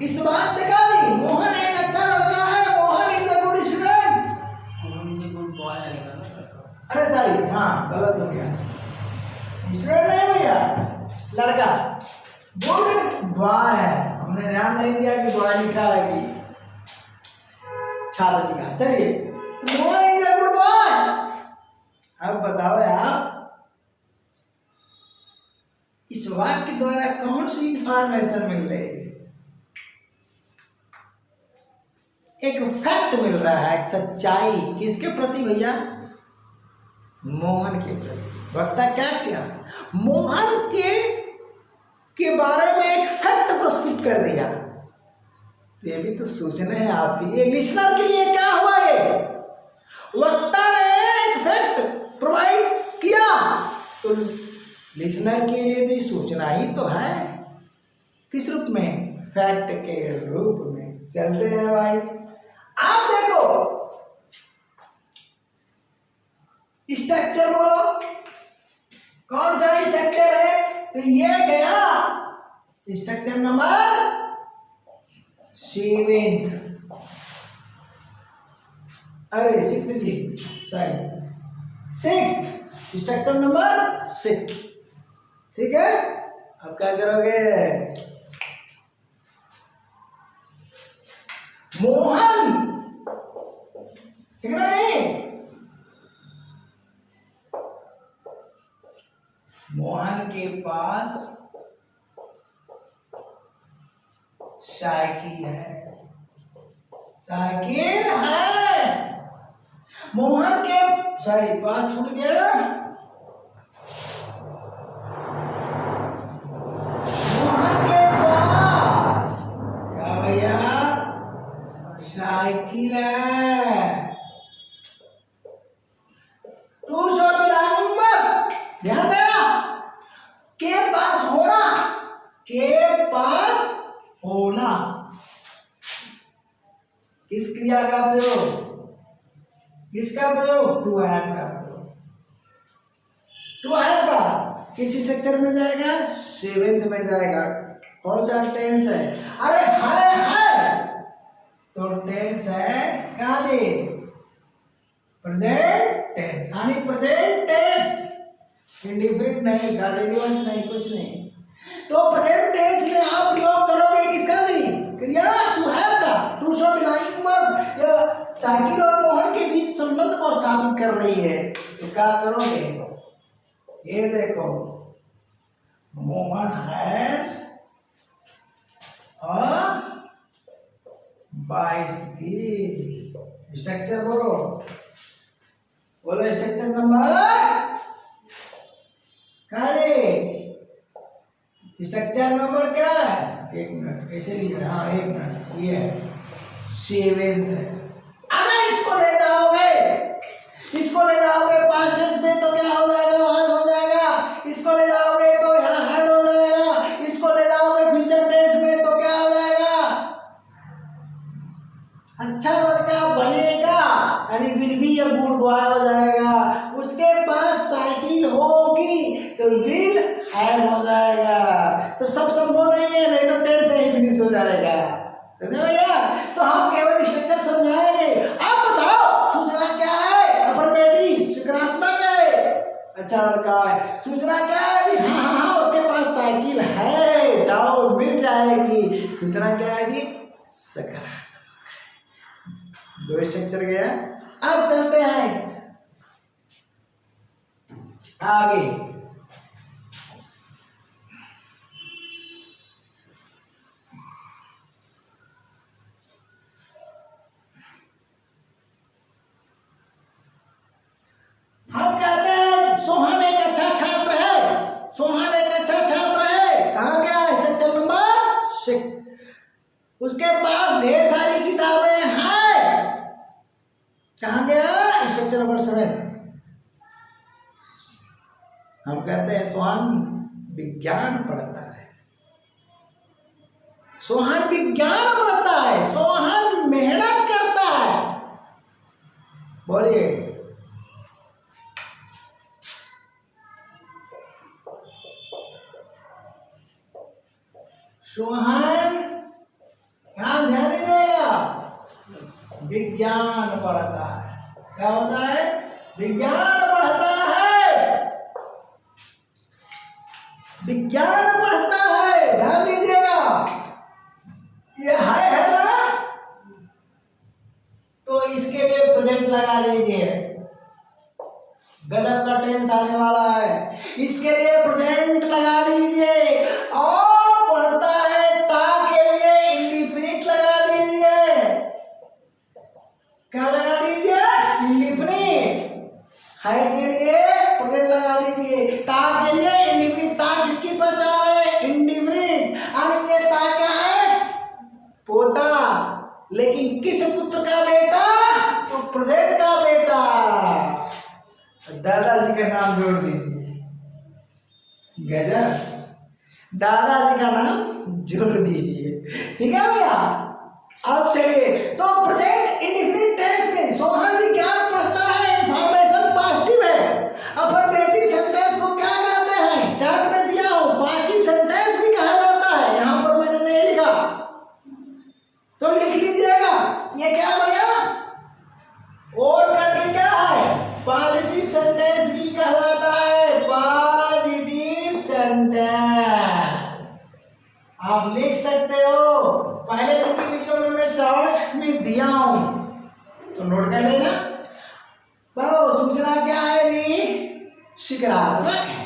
इस बात से कहा नहीं, मोहन एक अच्छा लड़का है, Mohan is a good student, good boy रहेगा ना, अरे सॉरी, हाँ गलत हो गया, स्टूडेंट नहीं भैया, लड़का, गुड बॉय है, हमने ध्यान नहीं दिया कि बॉय लिखा है कि छात्र लिखा। चलिए, तो Mohan is a good boy. अब बताओ आप, इस वाक्य द्वारा कौन सी इंफॉर्मेशन मिल रही है, एक फैक्ट मिल रहा है, एक सच्चाई, किसके प्रति भैया, मोहन के प्रति। वक्ता क्या किया, मोहन के बारे में एक फैक्ट प्रस्तुत कर दिया। तो ये भी तो सोचना है आपके लिए, लिसनर के लिए क्या हुआ, ये वक्ता ने एक फैक्ट प्रोवाइड किया, तो लिसनर के लिए तो ये सूचना ही तो है। किस रूप में? फैक्ट के रूप में। चलते हैं भाई, आप देखो स्ट्रक्चर बोलो, कौन सा स्ट्रक्चर है? तो ये गया स्ट्रक्चर नंबर 7, अरे 6 सॉरी 6 स्ट्रक्चर नंबर 6। ठीक है, अब क्या करोगे? मोहन, ठीक है नहीं? मोहन के पास साइकिल है, साइकिल है। मोहन के सॉरी पास छूट गया। मोहन के पास क्या भैया? साइकिल है। तू जो बिलोंगिंग मत ध्यान देना, के पास होना, के पास होना किस क्रिया का प्रयोग? किसका प्रयोग? टू हैव का प्रयोग। टू हैव का किस स्ट्रक्चर में जाएगा? 7th में जाएगा। कौन सा टेंस है? अरे है तो टेंस है कहाँ दे? प्रेजेंट टेंस, यानी प्रेजेंट टेंस, इंडिफिनिट नहीं, कंटीन्यूअस नहीं, कुछ नहीं। तो प्रेजेंट टेंस में आप प्रयोग करोगे किसका? दी क्रिया टू हैव का। To show belonging verb cycle और मोहन के बीच संबंध को स्थापित कर रही है। तो क्या करोगे? ये देखो, Mohan has a bicycle. Structure बोलो, बोलो स्ट्रक्चर नंबर क्या है? स्ट्रक्चर नंबर क्या है? एक मिनट, कैसे लिख रहा? हाँ 1 मिनट, ये है 7th है। अगर इसको ले जाओगे, इसको ले जाओगे पास्ट टेंस में तो क्या हो जाएगा? वहां हो जाएगा। इसको ले जाओगे तो यहाँ हेड हो जाएगा। इसको ले जाओगे फ्यूचर टेंस में तो क्या हो जाएगा? अच्छा लड़का बनेगा, यानी will be a good boy हो जाएगा। उसके पास साइकिल होगी तो विल हैव हो जाएगा। तो सब संभव नहीं है, नहीं तो टेंस से ही फिनिश हो जाएगा। समझे भैया? तो हम केवल स्ट्रक्चर समझाएंगे। आप बताओ सूचना क्या है? अफर्मेटिव, सकारात्मक है, अच्छा लड़का है। सूचना क्या है? हाँ, उसके पास साइकिल है, जाओ मिल जाएगी। सूचना क्या है जी? सकारात्मक। 2 स्ट्रक्चर गया। अब चलते हैं आगे। हम कहते हैं सोहन एक अच्छा छात्र है। सोहन एक अच्छा छात्र है। कहाँ गया? Structure number 6। उसके पास ढेर सारी किताबें हैं। कहाँ गया? Structure number 7। हम कहते हैं सोहन विज्ञान पढ़ता है। सोहन विज्ञान पढ़ता है, सोहन मेहनत करता है। बोलिए, सोहन ध्यान दीजिएगा, विज्ञान पढ़ता है। क्या होता है? विज्ञान पढ़ता है, विज्ञान पढ़ता है। ध्यान दीजिएगा, ये है ना? तो इसके लिए प्रेजेंट लगा लीजिए। गजब का टेंस आने वाला है, इसके लिए प्रेजेंट लगा लीजिए। और पढ़ता है ता के लिए इंडिफिनिट लगा लीजिए। क्या लगा लीजिए? इंडिफिनिट। है के लिए प्रेजेंट लगा लीजिए, ता के लिए इंडिफिनिट। ता किसकी पहचान है? इंडिफिनिट। और ये ता क्या है? पोता। लेकिन किस पुत्र का बेटा? तो प्रेजेंट का बेटा। दादाजी का नाम जोड़ दीजिए। गजब। दादाजी का नाम जोड़ दीजिए, ठीक है भैया। अब चलिए, तो प्रेजेंट इंडेफिनिट टेंस में सोहन विज्ञान पढ़ता है, इन्फॉर्मेशन पॉजिटिव है। अफर्मेटिव सेंटेंस को क्या कहते हैं, चार्ट में दिया हो। पासिव सेंटेंस भी कहा जाता है, यहां पर मैंने नहीं लिखा तो लिख लीजिएगा। ये क्या भैया, और करके क्या है, पॉजिटिव सेंटेंस भी कहलाता है, पॉजिटिव सेंटेंस। आप लिख सकते हो, पहले की वीडियो में मैं चार्ट में दिया हूं तो नोट कर लेना। वो सूचना क्या है जी, सकारात्मक है,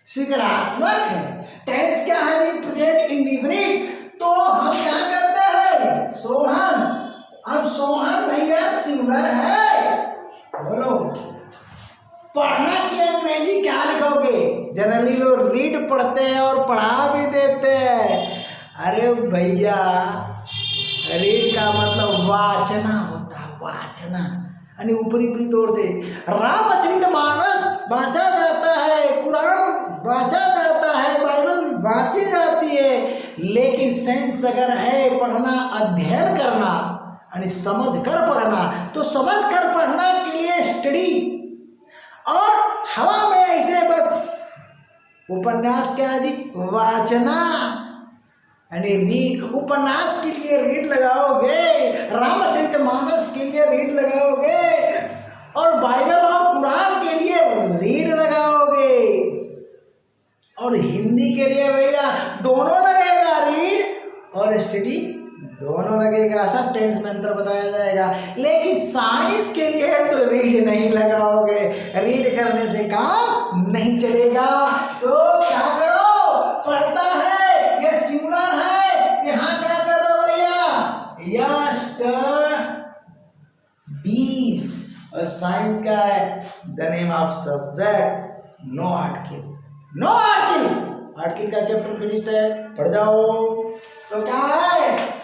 सकारात्मक है। टेंस क्या है जी, प्रेजेंट इंडेफिनिट। तो हम क्या करते हैं, सोहन। अब सोहन भैया सिंगुलर है, बोलो पढ़ना की अंग्रेजी क्या लिखोगे। जनरली लोग रीड पढ़ते हैं और पढ़ा भी देते हैं। अरे भैया, रीड का मतलब वाचना होता है, वाचना यानी ऊपरी ऊपरी तौर से। रामचरितमानस वाचा जाता है, कुरान वाचा जाता है, बाइबल वाची जाती है, लेकिन सेंस अगर है पढ़ना, अध्ययन करना यानी समझ कर पढ़ना, तो समझ कर पढ़ना के लिए स्टडी। और हवा में ऐसे बस उपन्यास क्या है जी, वाचना यानी रीड। उपन्यास के लिए रीड लगाओगे, रामचरितमानस के लिए रीड लगाओगे, और बाइबल और कुरान के लिए रीड लगाओगे। और हिंदी के लिए भैया दोनों लगेगा, रीड और स्टडी दोनों लगेगा। सब टेंस में अंतर बताया जाएगा। लेकिन साइंस के लिए तो रीड नहीं लगाओगे, रीड करने से काम नहीं चलेगा। तो क्या करो, पढ़ता है, ये सिंगुलर है, यहाँ क्या कर दो भैया, यस्टरडीज। और साइंस क्या है, the name of subject, no article, no article. Article का चैप्टर फिनिश्ड है, पढ़ जाओ। तो क्या है,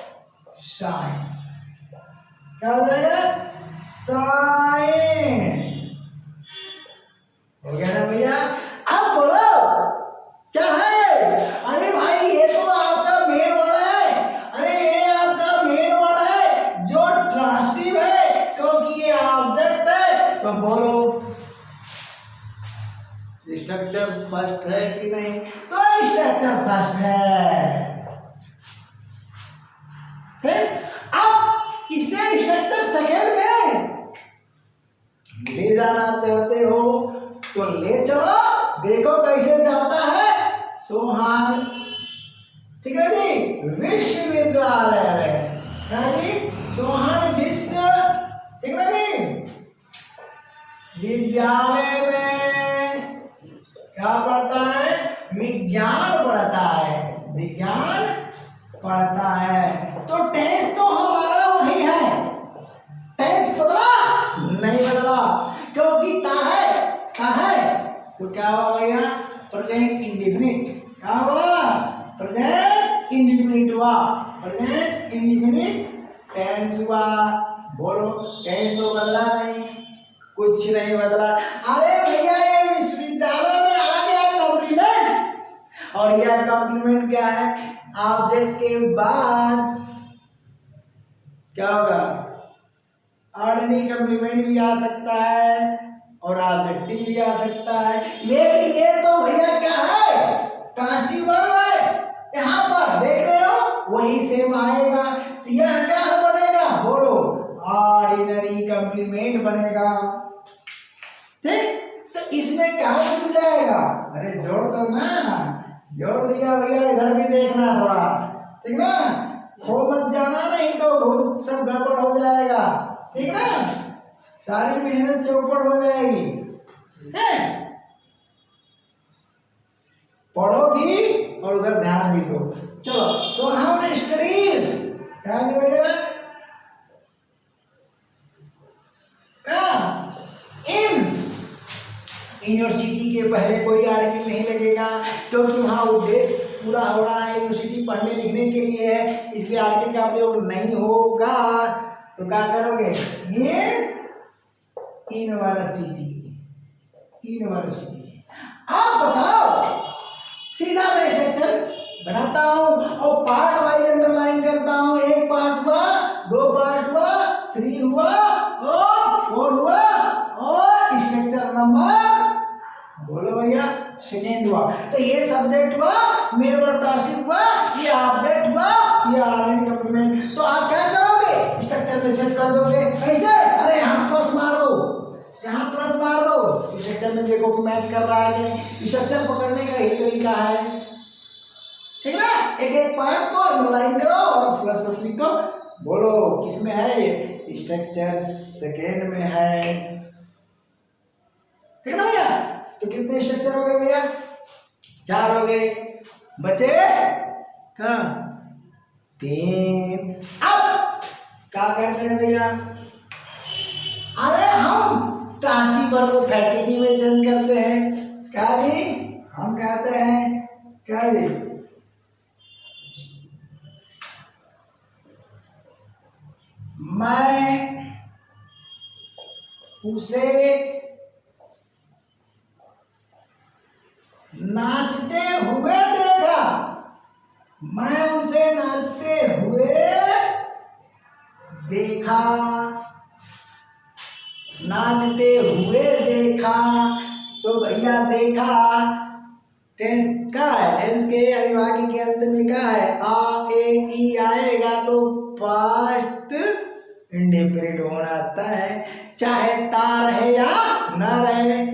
साइंस। क्या हो जाएगा, साइंस। हो गया ना भैया। अब बोलो क्या है, अरे भाई ये तो आपका मेन वर्ड है, अरे ये आपका मेन वर्ड है जो ट्रांसिटिव है, क्योंकि ये ऑब्जेक्ट है। तो बोलो स्ट्रक्चर फर्स्ट है कि नहीं, तो स्ट्रक्चर फर्स्ट है। अब इसे स्ट्रक्चर सेकेंड में ले जाना चाहते हो तो ले चलो, देखो कैसे जाता है सोहन, ठीक है जी, विश्वविद्यालय में। क्या जी, सोहन विश्व, ठीक है जी, विद्यालय में क्या पढ़ता है, विज्ञान पढ़ता है, विज्ञान पढ़ता है। तो टेंस तो हमारा वही है, टेंस बदला नहीं बदला, क्योंकि का है तो क्या हुआ भैया, प्रेजेंट इंडेफिनिट। क्या हुआ, प्रेजेंट इंडेफिनिट हुआ, प्रेजेंट इंडेफिनिट टेंस हुआ। बोलो टेंस तो बदला नहीं, कुछ नहीं बदला। अरे भैया ये विश्वविद्यालय में आ गया कॉम्प्लीमेंट, और यह कॉम्प्लीमेंट क्या है, ऑब्जेक्ट के बाद क्या होगा, ऑर्डिनरी कॉम्प्लीमेंट भी आ सकता है और ऑब्जेक्टिव भी आ सकता है। लेकिन ये तो भैया क्या है, ट्रांसिटिव वर्ब है, यहाँ पर देख रहे हो वही सेम आएगा। यह क्या बनेगा, बोलो ऑर्डिनरी कॉम्प्लीमेंट बनेगा। ठीक, तो इसमें क्या जुड़ जाएगा, अरे जोड़ दो ना, जोड़ दिया भैया, इधर भी देखना थोड़ा, ठीक ना, खो मत जाना, नहीं तो बहुत सब गड़बड़ हो जाएगा, ठीक ना, सारी मेहनत चौपट हो जाएगी। है, पढ़ो भी और उधर ध्यान भी दो। चलो, सो हम स्टडीज क्या जी भैया, यूनिवर्सिटी के पहले कोई आर्टिकल नहीं लगेगा, क्योंकि वहाँ उद्देश्य पूरा हो रहा है, यूनिवर्सिटी पढ़ने लिखने के लिए है, इसलिए आर्टिकल का प्रयोग नहीं होगा। तो क्या करोगे, ये यूनिवर्सिटी, यूनिवर्सिटी। आप बताओ सीधा मैं स्ट्रक्चर बनाता हूँ और पार्ट वाइज अंडरलाइन करता हूँ। एक पार्ट हुआ, दो पार्ट हुआ, 3 हुआ और 4 हुआ और स्ट्रक्चर नंबर बोलो भैया सेकेंड हुआ। तो ये सब्जेक्ट हुआ, मेन वर्ब टास्क हुआ, ये ऑब्जेक्ट हुआ, ये ऑर्डिनरी कंप्लीमेंट। तो आप क्या करोगे, स्ट्रक्चर में सेट कर दोगे। कैसे? अरे यहाँ प्लस मार दो, यहाँ प्लस मार दो, स्ट्रक्चर में देखो कि मैच कर रहा है कि नहीं। स्ट्रक्चर पकड़ने का यही तरीका है, ठीक ना। एक एक पॉइंट को अंडरलाइन करो और प्लस प्लस लिख दो। बोलो किस में है ये, स्ट्रक्चर सेकेंड में है, ठीक है ना भैया। तो कितने स्ट्रक्चर हो गए भैया, 4 हो गए, बचे कहाँ 3। अब क्या करते हैं भैया, अरे हम टास्क वर्ब को फैक्टिटी में चेंज करते हैं। क्या जी, हम कहते हैं क्या जी, मैं उसे नाचते हुए देखा, मैं उसे नाचते हुए देखा, नाचते हुए देखा। तो भैया देखा टेंस का है, टेंस के वाक्य के अंत में क्या है, आ ए ई आएगा तो पास्ट इंडेफिनिट होना आता है, चाहे ता रहे या न रहे।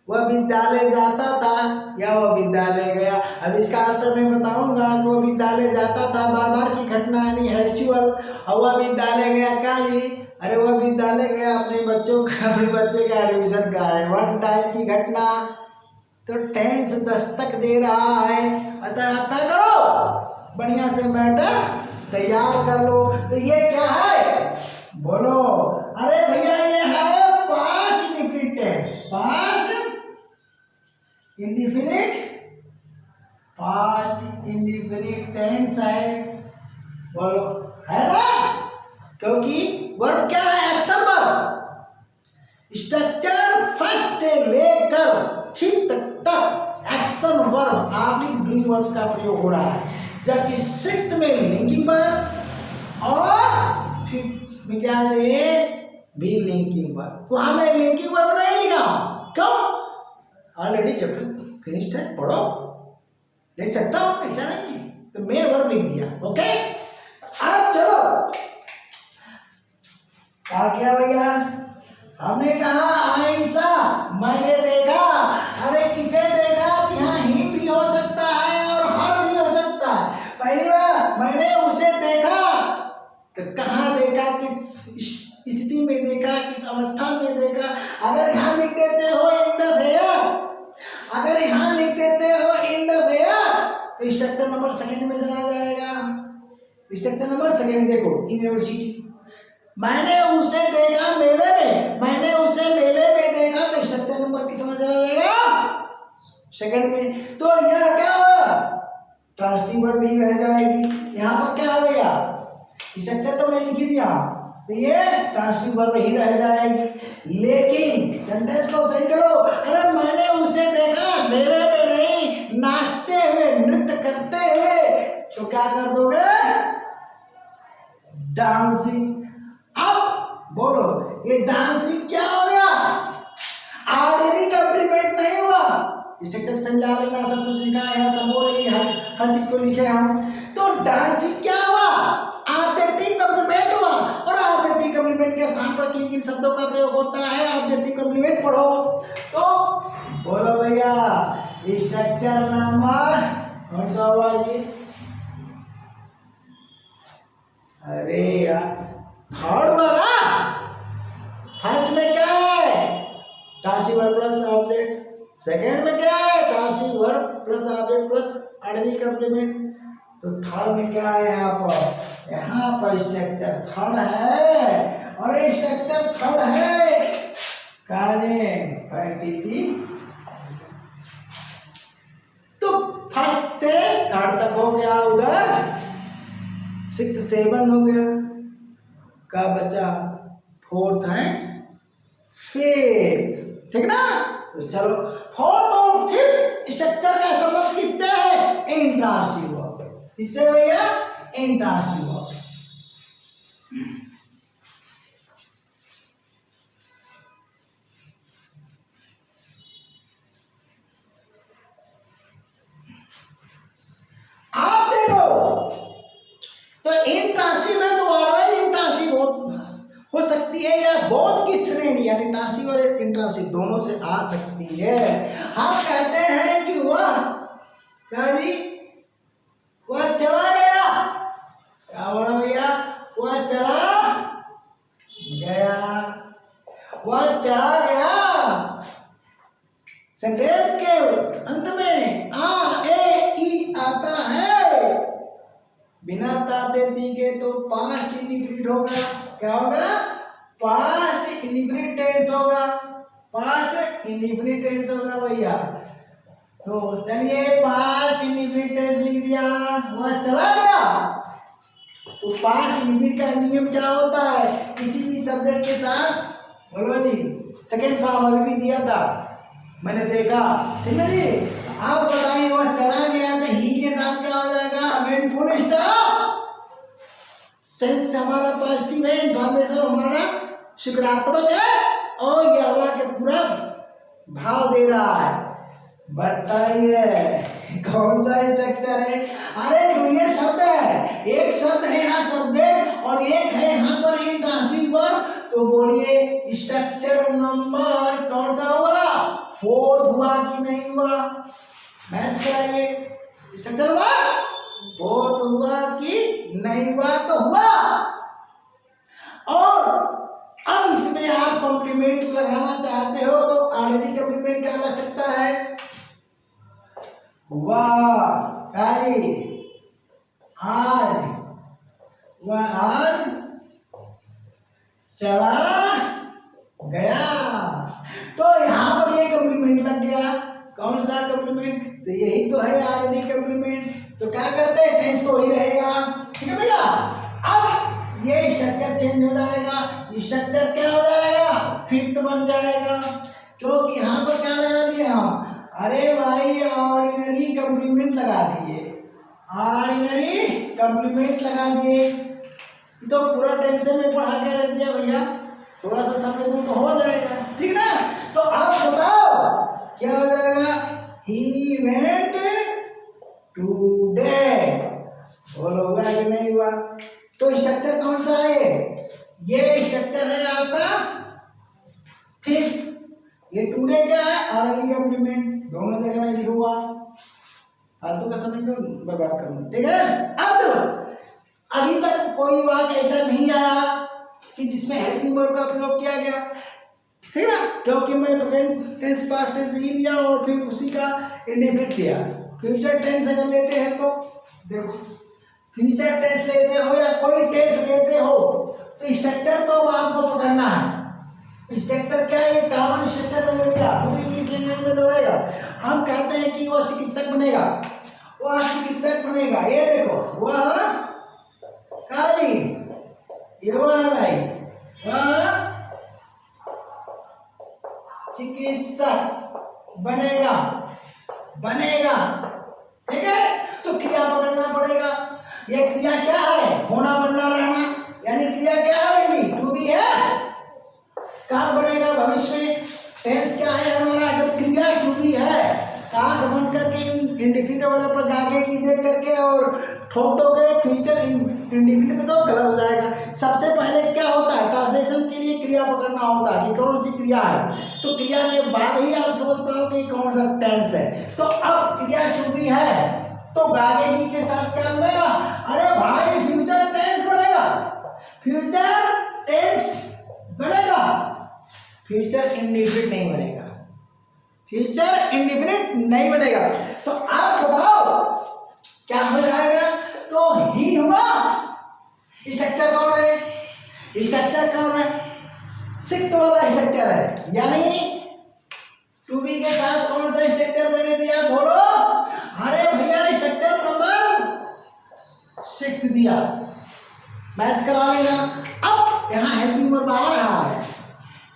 वह विद्यालय जाता था या वह विद्यालय गया। अब इसका अर्थ मैं बताऊंगा कि वह विद्यालय जाता था, बार बार की घटना यानी हैबिचुअल, और वह विद्यालय गया क्या जी, अरे वह विद्यालय गया अपने बच्चे का एडमिशन का है, वन टाइम की घटना। तो टेंस दस्तक दे रहा है, अतः आप क्या करो, बढ़िया से मैटर तैयार कर लो। तो ये क्या है बोलो, अरे भैया ये है past indefinite tense, past indefinite tense है, बोलो है ना। क्योंकि वर्ब क्या है, एक्शन वर्ब। स्ट्रक्चर फर्स्ट से लेकर फिफ्थ तक action verb Arctic doing verbs का प्रयोग हो रहा है, जबकि सिक्स्थ में लिंकिंग वर्ब और फिफ्थ में क्या है, ये भी लिंकिंग वर्ब। वहां में लिंकिंग वर्ब नहीं लिखा, क्यों, ऑलरेडी चैप्टर फिनिश्ड है, पढ़ो, देख सकता हूं, ऐसा नहीं है। तो मेन वर्ब लिख दिया, ओके। अब चलो क्या किया भैया, हमने कहा आयशा मैंने देखा, अरे किसे देखा, यहाँ ही भी हो सकता है और हर भी हो सकता है। पहली बार मैंने उसे देखा, तो कहाँ देखा, किस स्थिति में देखा, किस अवस्था में देखा। अगर यहाँ लिख देते हो इन द वेयर, अगर यहाँ लिख देते हो इन द वेयर, तो स्ट्रक्चर नंबर सेकेंड में चला जाएगा। स्ट्रक्चर नंबर सेकेंड देखो, यूनिवर्सिटी, मैंने उसे देखा मेले में, मैंने उसे मेले में देखा, तो स्ट्रक्चर नंबर किस में चला जाएगा, सेकंड में। तो यह क्या हुआ, ट्रांसटिव वर्ब ही रह जाएगी। यहाँ पर क्या हो गया, स्ट्रक्चर तो मैं लिख ही दिया, तो ये ट्रांसटिव वर्ब ही रह जाएगी। लेकिन सेंटेंस को सही करो, अरे मैंने उसे देखा मेले में नहीं, नाचते हुए, नृत्य करते हुए, तो क्या कर दोगे, डांसिंग। अब बोलो ये डांसिंग क्या हो गया, ऑर्डिनरी कंप्लीमेंट नहीं हुआ, स्ट्रक्चर समझा लेना, सब कुछ लिखा है, सब बोल रही है, हर चीज को लिखे हम। तो डांसिंग क्या हुआ, ऑब्जेक्टिव कंप्लीमेंट हुआ, और ऑब्जेक्टिव कंप्लीमेंट के स्थान पर किन किन शब्दों का प्रयोग होता है, ऑब्जेक्टिव कंप्लीमेंट पढ़ो। तो बोलो भैया स्ट्रक्चर नंबर कौन सा हुआ ये, अरे यार थर्ड वाला। फर्स्ट में क्या है, task verb plus object, second में क्या है, task verb plus object plus ordinary complement. तो थर्ड में क्या है, यहाँ पर स्ट्रक्चर थर्ड है, और ये स्ट्रक्चर थर्ड है फैक्टिटी। तो फर्स्ट से थर्ड तक हो गया, उधर 6 7 हो गया, का बचा 4th एंड 5th, ठीक ना। तो चलो 4th और 5th स्ट्रक्चर का संबंध किससे है? Intransitive verb. किससे भैया? Intransitive verb. आप देखो तो इंट्रांसिटिव है तो ऑलवेज इंट्रांसिटिव हो सकती है या बहुत की श्रेणी यानी इंट्रांसिटिव और इंट्रांसिटिव दोनों से आ सकती है। हम कहते हैं कि वह क्या जी, वह चला गया। क्या बोला भैया? वह चला गया, वह चला गया। सेंटेंस के अंत में आ ए ई आता है, बिना ताते ती के तो पास्ट इंडिफिनिट होगा। क्या होगा? पास्ट इंडिफिनिट टेंस होगा। पास्ट इंडिफिनिट टेंस होगा भैया। तो चलिए पास्ट इंडिफिनिट टेंस लिख दिया, वह चला गया। तो पास्ट इंडिफिनिट का नियम क्या होता है? किसी भी सब्जेक्ट के साथ, बोलो जी, सेकंड फॉर्म अभी भी दिया था मैंने देखा, ठीक है जी। आप बताइए वह चला गया तो ही के साथ क्या हो जाएगा? Main full stop. सेंस हमारा पॉजिटिव है, इन्फॉर्मेशन हमारा सकारात्मक है और यह हवा के पूरा भाव दे रहा है। बताइए कौन सा स्ट्रक्चर है? अरे यूनियन शब्द है, एक शब्द है यहाँ सब्जेक्ट और एक है यहाँ पर इंट्रांसिटिव वर्ब। तो बोलिए स्ट्रक्चर नंबर कौन सा हुआ? 4 हुआ कि नहीं हुआ? मैच कराइए। स्ट्रक्चर हुआ 4 हुआ कि नहीं हुआ? तो हुआ। और अब इसमें आप कॉम्प्लीमेंट लगाना चाहते हो तो ऑलरेडी कॉम्प्लीमेंट क्या लग सकता है? वाह कारी आज, वह आज चला गया। तो यहाँ पर ये कॉम्प्लीमेंट लग गया। कौन सा कॉम्प्लीमेंट? तो यही तो है ऑलरेडी कॉम्प्लीमेंट। तो क्या करते हैं? टेंस तो वही रहेगा, ठीक है भैया। अब ये स्ट्रक्चर चेंज हो जाएगा। स्ट्रक्चर क्या हो जाएगा? फिफ्थ बन जाएगा। क्योंकि यहाँ पर क्या लगा दिए हम? अरे भाई ऑर्डिनरी कॉम्प्लीमेंट लगा दिए, ऑर्डिनरी कॉम्प्लीमेंट लगा दिए। तो पूरा टेंशन में पढ़ा के रख दिया भैया, थोड़ा सा समझ में तो हो जाएगा, ठीक ना। तो आप बताओ क्या हो जाएगा? ही वेंट टुडे, और होगा कि नहीं हुआ? तो स्ट्रक्चर कौन सा है? ये स्ट्रक्चर है आपका फिफ्थ। ये टुडे क्या है? ऑलरेडी कॉम्प्लीमेंट, दोनों जगह में लिखा हुआ। फालतू का समय क्यों बर्बाद करूं, ठीक है। अब चलो, अभी तक कोई बात ऐसा नहीं आया कि जिसमें हेल्पिंग वर्ब का प्रयोग किया गया, ठीक ना। क्योंकि मैंने प्रेजेंट टेंस पास्ट टेंस ही लिया और फिर उसी का इंडेफिनिट लिया। फ्यूचर टेंस अगर लेते हैं तो देखो, फ्यूचर टेंस लेते हो या कोई टेंस लेते हो तो स्ट्रक्चर तो आपको पकड़ना है। स्ट्रक्चर क्या है? ये कॉमन स्ट्रक्चर बनेगा, पूरी इंग्लिश लैंग्वेज में दौड़ेगा। हम कहते हैं कि वो चिकित्सक बनेगा, वह चिकित्सक बनेगा। ये देखो वह काली, ये वह भाई, वह चिकित्सक बनेगा, बनेगा, ठीक है। तो क्रिया पकड़ना पड़ेगा। ये क्रिया क्या है? होना, बनना, रहना, यानी क्रिया क्या है भाई? टू बी है। कब बनेगा? भविष्य में। टेंस क्या है हमारा? जब क्रिया टू बी है, आंख बंद करके इंडिफिनिट वाले पर गागे की देख करके और ठोक दोगे फ्यूचर इंडिफिनिट में तो गलत हो जाएगा। सबसे पहले क्या होता है? ट्रांसलेशन के लिए क्रिया पकड़ना होता है कि कौन सी क्रिया है। तो क्रिया के बाद ही आप समझ पाओगे कौन सा टेंस है। तो अब क्रिया टू बी है तो गागे की के साथ क्या बनेगा? अरे भाई फ्यूचर टेंस बनेगा, फ्यूचर टेंस बनेगा, फ्यूचर इंडिफिनिट नहीं बनेगा, फ्यूचर इंडिफिनिट नहीं बनेगा। तो आप बताओ क्या हो जाएगा? तो ही हुआ। स्ट्रक्चर कौन है? स्ट्रक्चर कौन है? सिक्स्थ वाला स्ट्रक्चर है, यानी टू बी के साथ कौन सा स्ट्रक्चर मैंने दिया? बोलो। अरे भैया स्ट्रक्चर नंबर 6 दिया, मैच करा लेना। अब यहाँ हेल्पिंग वर्ब आ रहा है,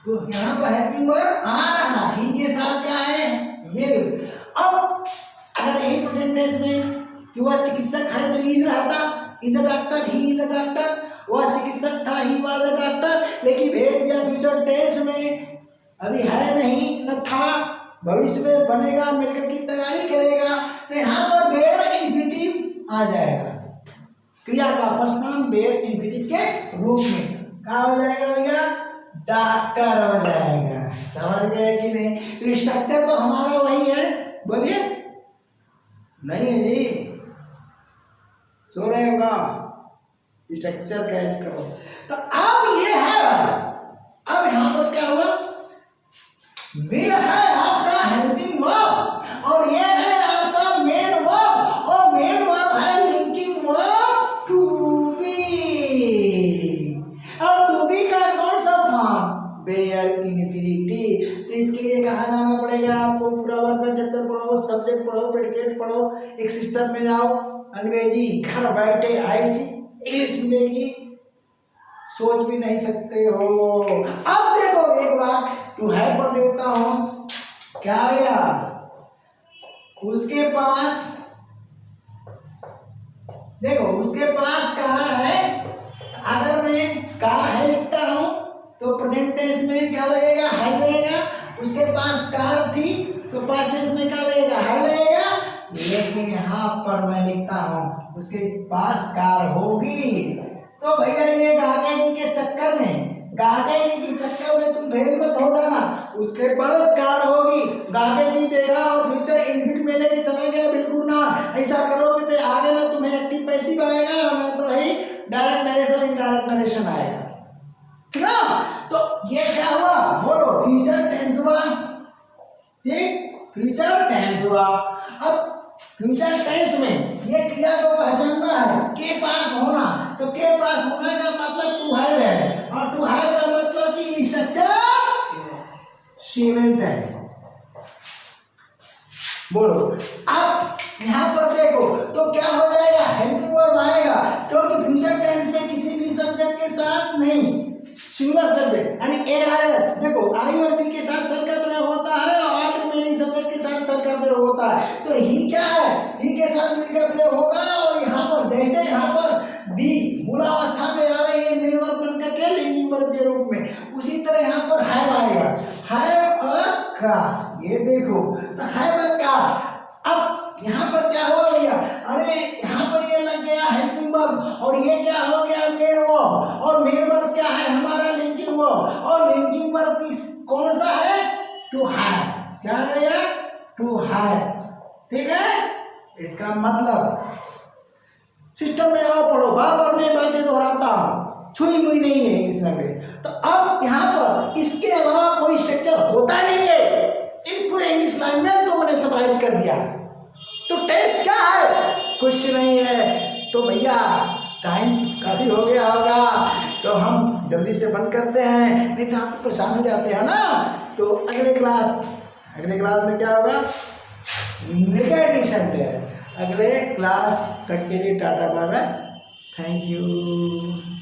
तो यहाँ पर हेल्पिंग वर्ब आ रहा है, ही के साथ क्या है? विल। अब अगर यही प्रेजेंट टेंस में कि वह चिकित्सक है तो इज रहता, is a doctor, he is a doctor, वह चिकित्सक था, ही वाज अ डॉक्टर, लेकिन भेज दिया फ्यूचर टेंस में, अभी है नहीं न था, भविष्य में बनेगा, मेडिकल की तैयारी करेगा, तो यहाँ पर बेयर इन्फिनिटिव आ जाएगा, क्रिया का फर्स्ट फॉर्म बेयर इन्फिनिटिव के रूप में क्या हो जाएगा भैया, डॉक्टर हो जाएगा। समझ गए कि नहीं? तो स्ट्रक्चर तो हमारा वही है, बोलिए नहीं है जी, सो रहे होगा, स्ट्रक्चर कैच करो। तो अब ये है, अब यहाँ पर क्या हुआ, विल है आपका हेल्पिंग वर्ब और ये है आपका मेन वर्ब, और मेन वर्ब है लिंकिंग वर्ब टू बी, और टू बी का कौन सा फॉर्म, बेयर इन्फिनिटी। तो इसके लिए कहाँ जाना पड़ेगा आपको, पूरा वर्ब का चैप्टर पढ़ो, सब्जेक्ट पढ़ो, प्रेडिकेट पढ़ो, एक सिस्टम में जाओ, अंग्रेजी घर बैठे ऐसी इंग्लिश मिलेगी, सोच भी नहीं सकते हो। अब देखो एक बात टू हैव पर देता हूं, क्या भैया, उसके पास देखो, उसके पास कार है, अगर मैं कार है लिखता हूं तो प्रेजेंट टेंस में क्या लगेगा, है लगेगा, उसके पास कार थी तो पास्ट टेंस में क्या लगेगा, है लगेगा, लेकिन यहाँ पर मैं लिखता हूँ उसके पास कार होगी, तो भैया ये गागे जी के चक्कर में, गागे जी के चक्कर में तुम फेल मत हो जाना, उसके पास कार होगी, गागे जी देगा और फ्यूचर इनफिनिट में लेके चला गया, बिल्कुल ना, ऐसा करोगे तो आगे ना तुम्हें एक्टिव पैसिव आएगा, ना तो ही डायरेक्ट नरेशन इनडायरेक्ट नरेशन आएगा, ठीक ना। तो ये क्या हुआ, बोलो, फ्यूचर टेंस हुआ, ठीक, फ्यूचर टेंस हुआ। अब फ्यूचर टेंस में ये क्रिया को पहचानना है, के पास होना, तो के पास होने का मतलब टू हैव है, और टू हैव का मतलब कि स्ट्रक्चर सीमेंट है, बोलो। अब यहाँ पर देखो तो क्या हो जाएगा, हेल्पिंग वर्ब आएगा, क्योंकि फ्यूचर टेंस में किसी भी सब्जेक्ट के साथ नहीं, सिंगुलर सब्जेक्ट यानी एआईएस, देखो आई और बी के साथ सर का प्रयोग होता है और आठ रिमेनिंग सब्जेक्ट के साथ सर का प्रयोग होता है, तो ही क्या है, ही के साथ मिल का प्रयोग होगा, और यहाँ पर जैसे यहाँ पर बी मूलावस्था में आ रही है मेन वर्ब बन करके लिंकिंग वर्ब के रूप में, उसी तरह यहाँ पर हैव आएगा, हैव अ कार, ये देखो तो हैव अ कार। अब यहाँ पर क्या हुआ भैया, अरे यहाँ पर ये लग गया हेल्पिंग वर्ब, और ये क्या हो गया, मेन वर्ब, और मेन वर्ब क्या है हमारा लिंकिंग वर्ब, और लिंकिंग वर्ब कौन सा है, टू हैव, क्या है, टू हैव, ठीक है। इसका मतलब सिस्टम में आओ पढ़ो, बार-बार मैं बातें दोहराता हूँ, छुई मुई नहीं है इंग्लिश लैंग्वेज। तो अब यहाँ पर इसके अलावा कोई स्ट्रक्चर होता नहीं है, इन पूरे इंग्लिश लैंग्वेज को मैंने समराइज कर दिया, तो टेस्ट क्या है, कुछ नहीं है। तो भैया टाइम काफ़ी हो गया होगा, तो हम जल्दी से बंद करते हैं, नहीं तो आप परेशान हो जाते हैं ना। तो अगले क्लास में क्या होगा, नेगेटिव सेंटेंस। अगले क्लास तक के लिए tata bye bye, thank you.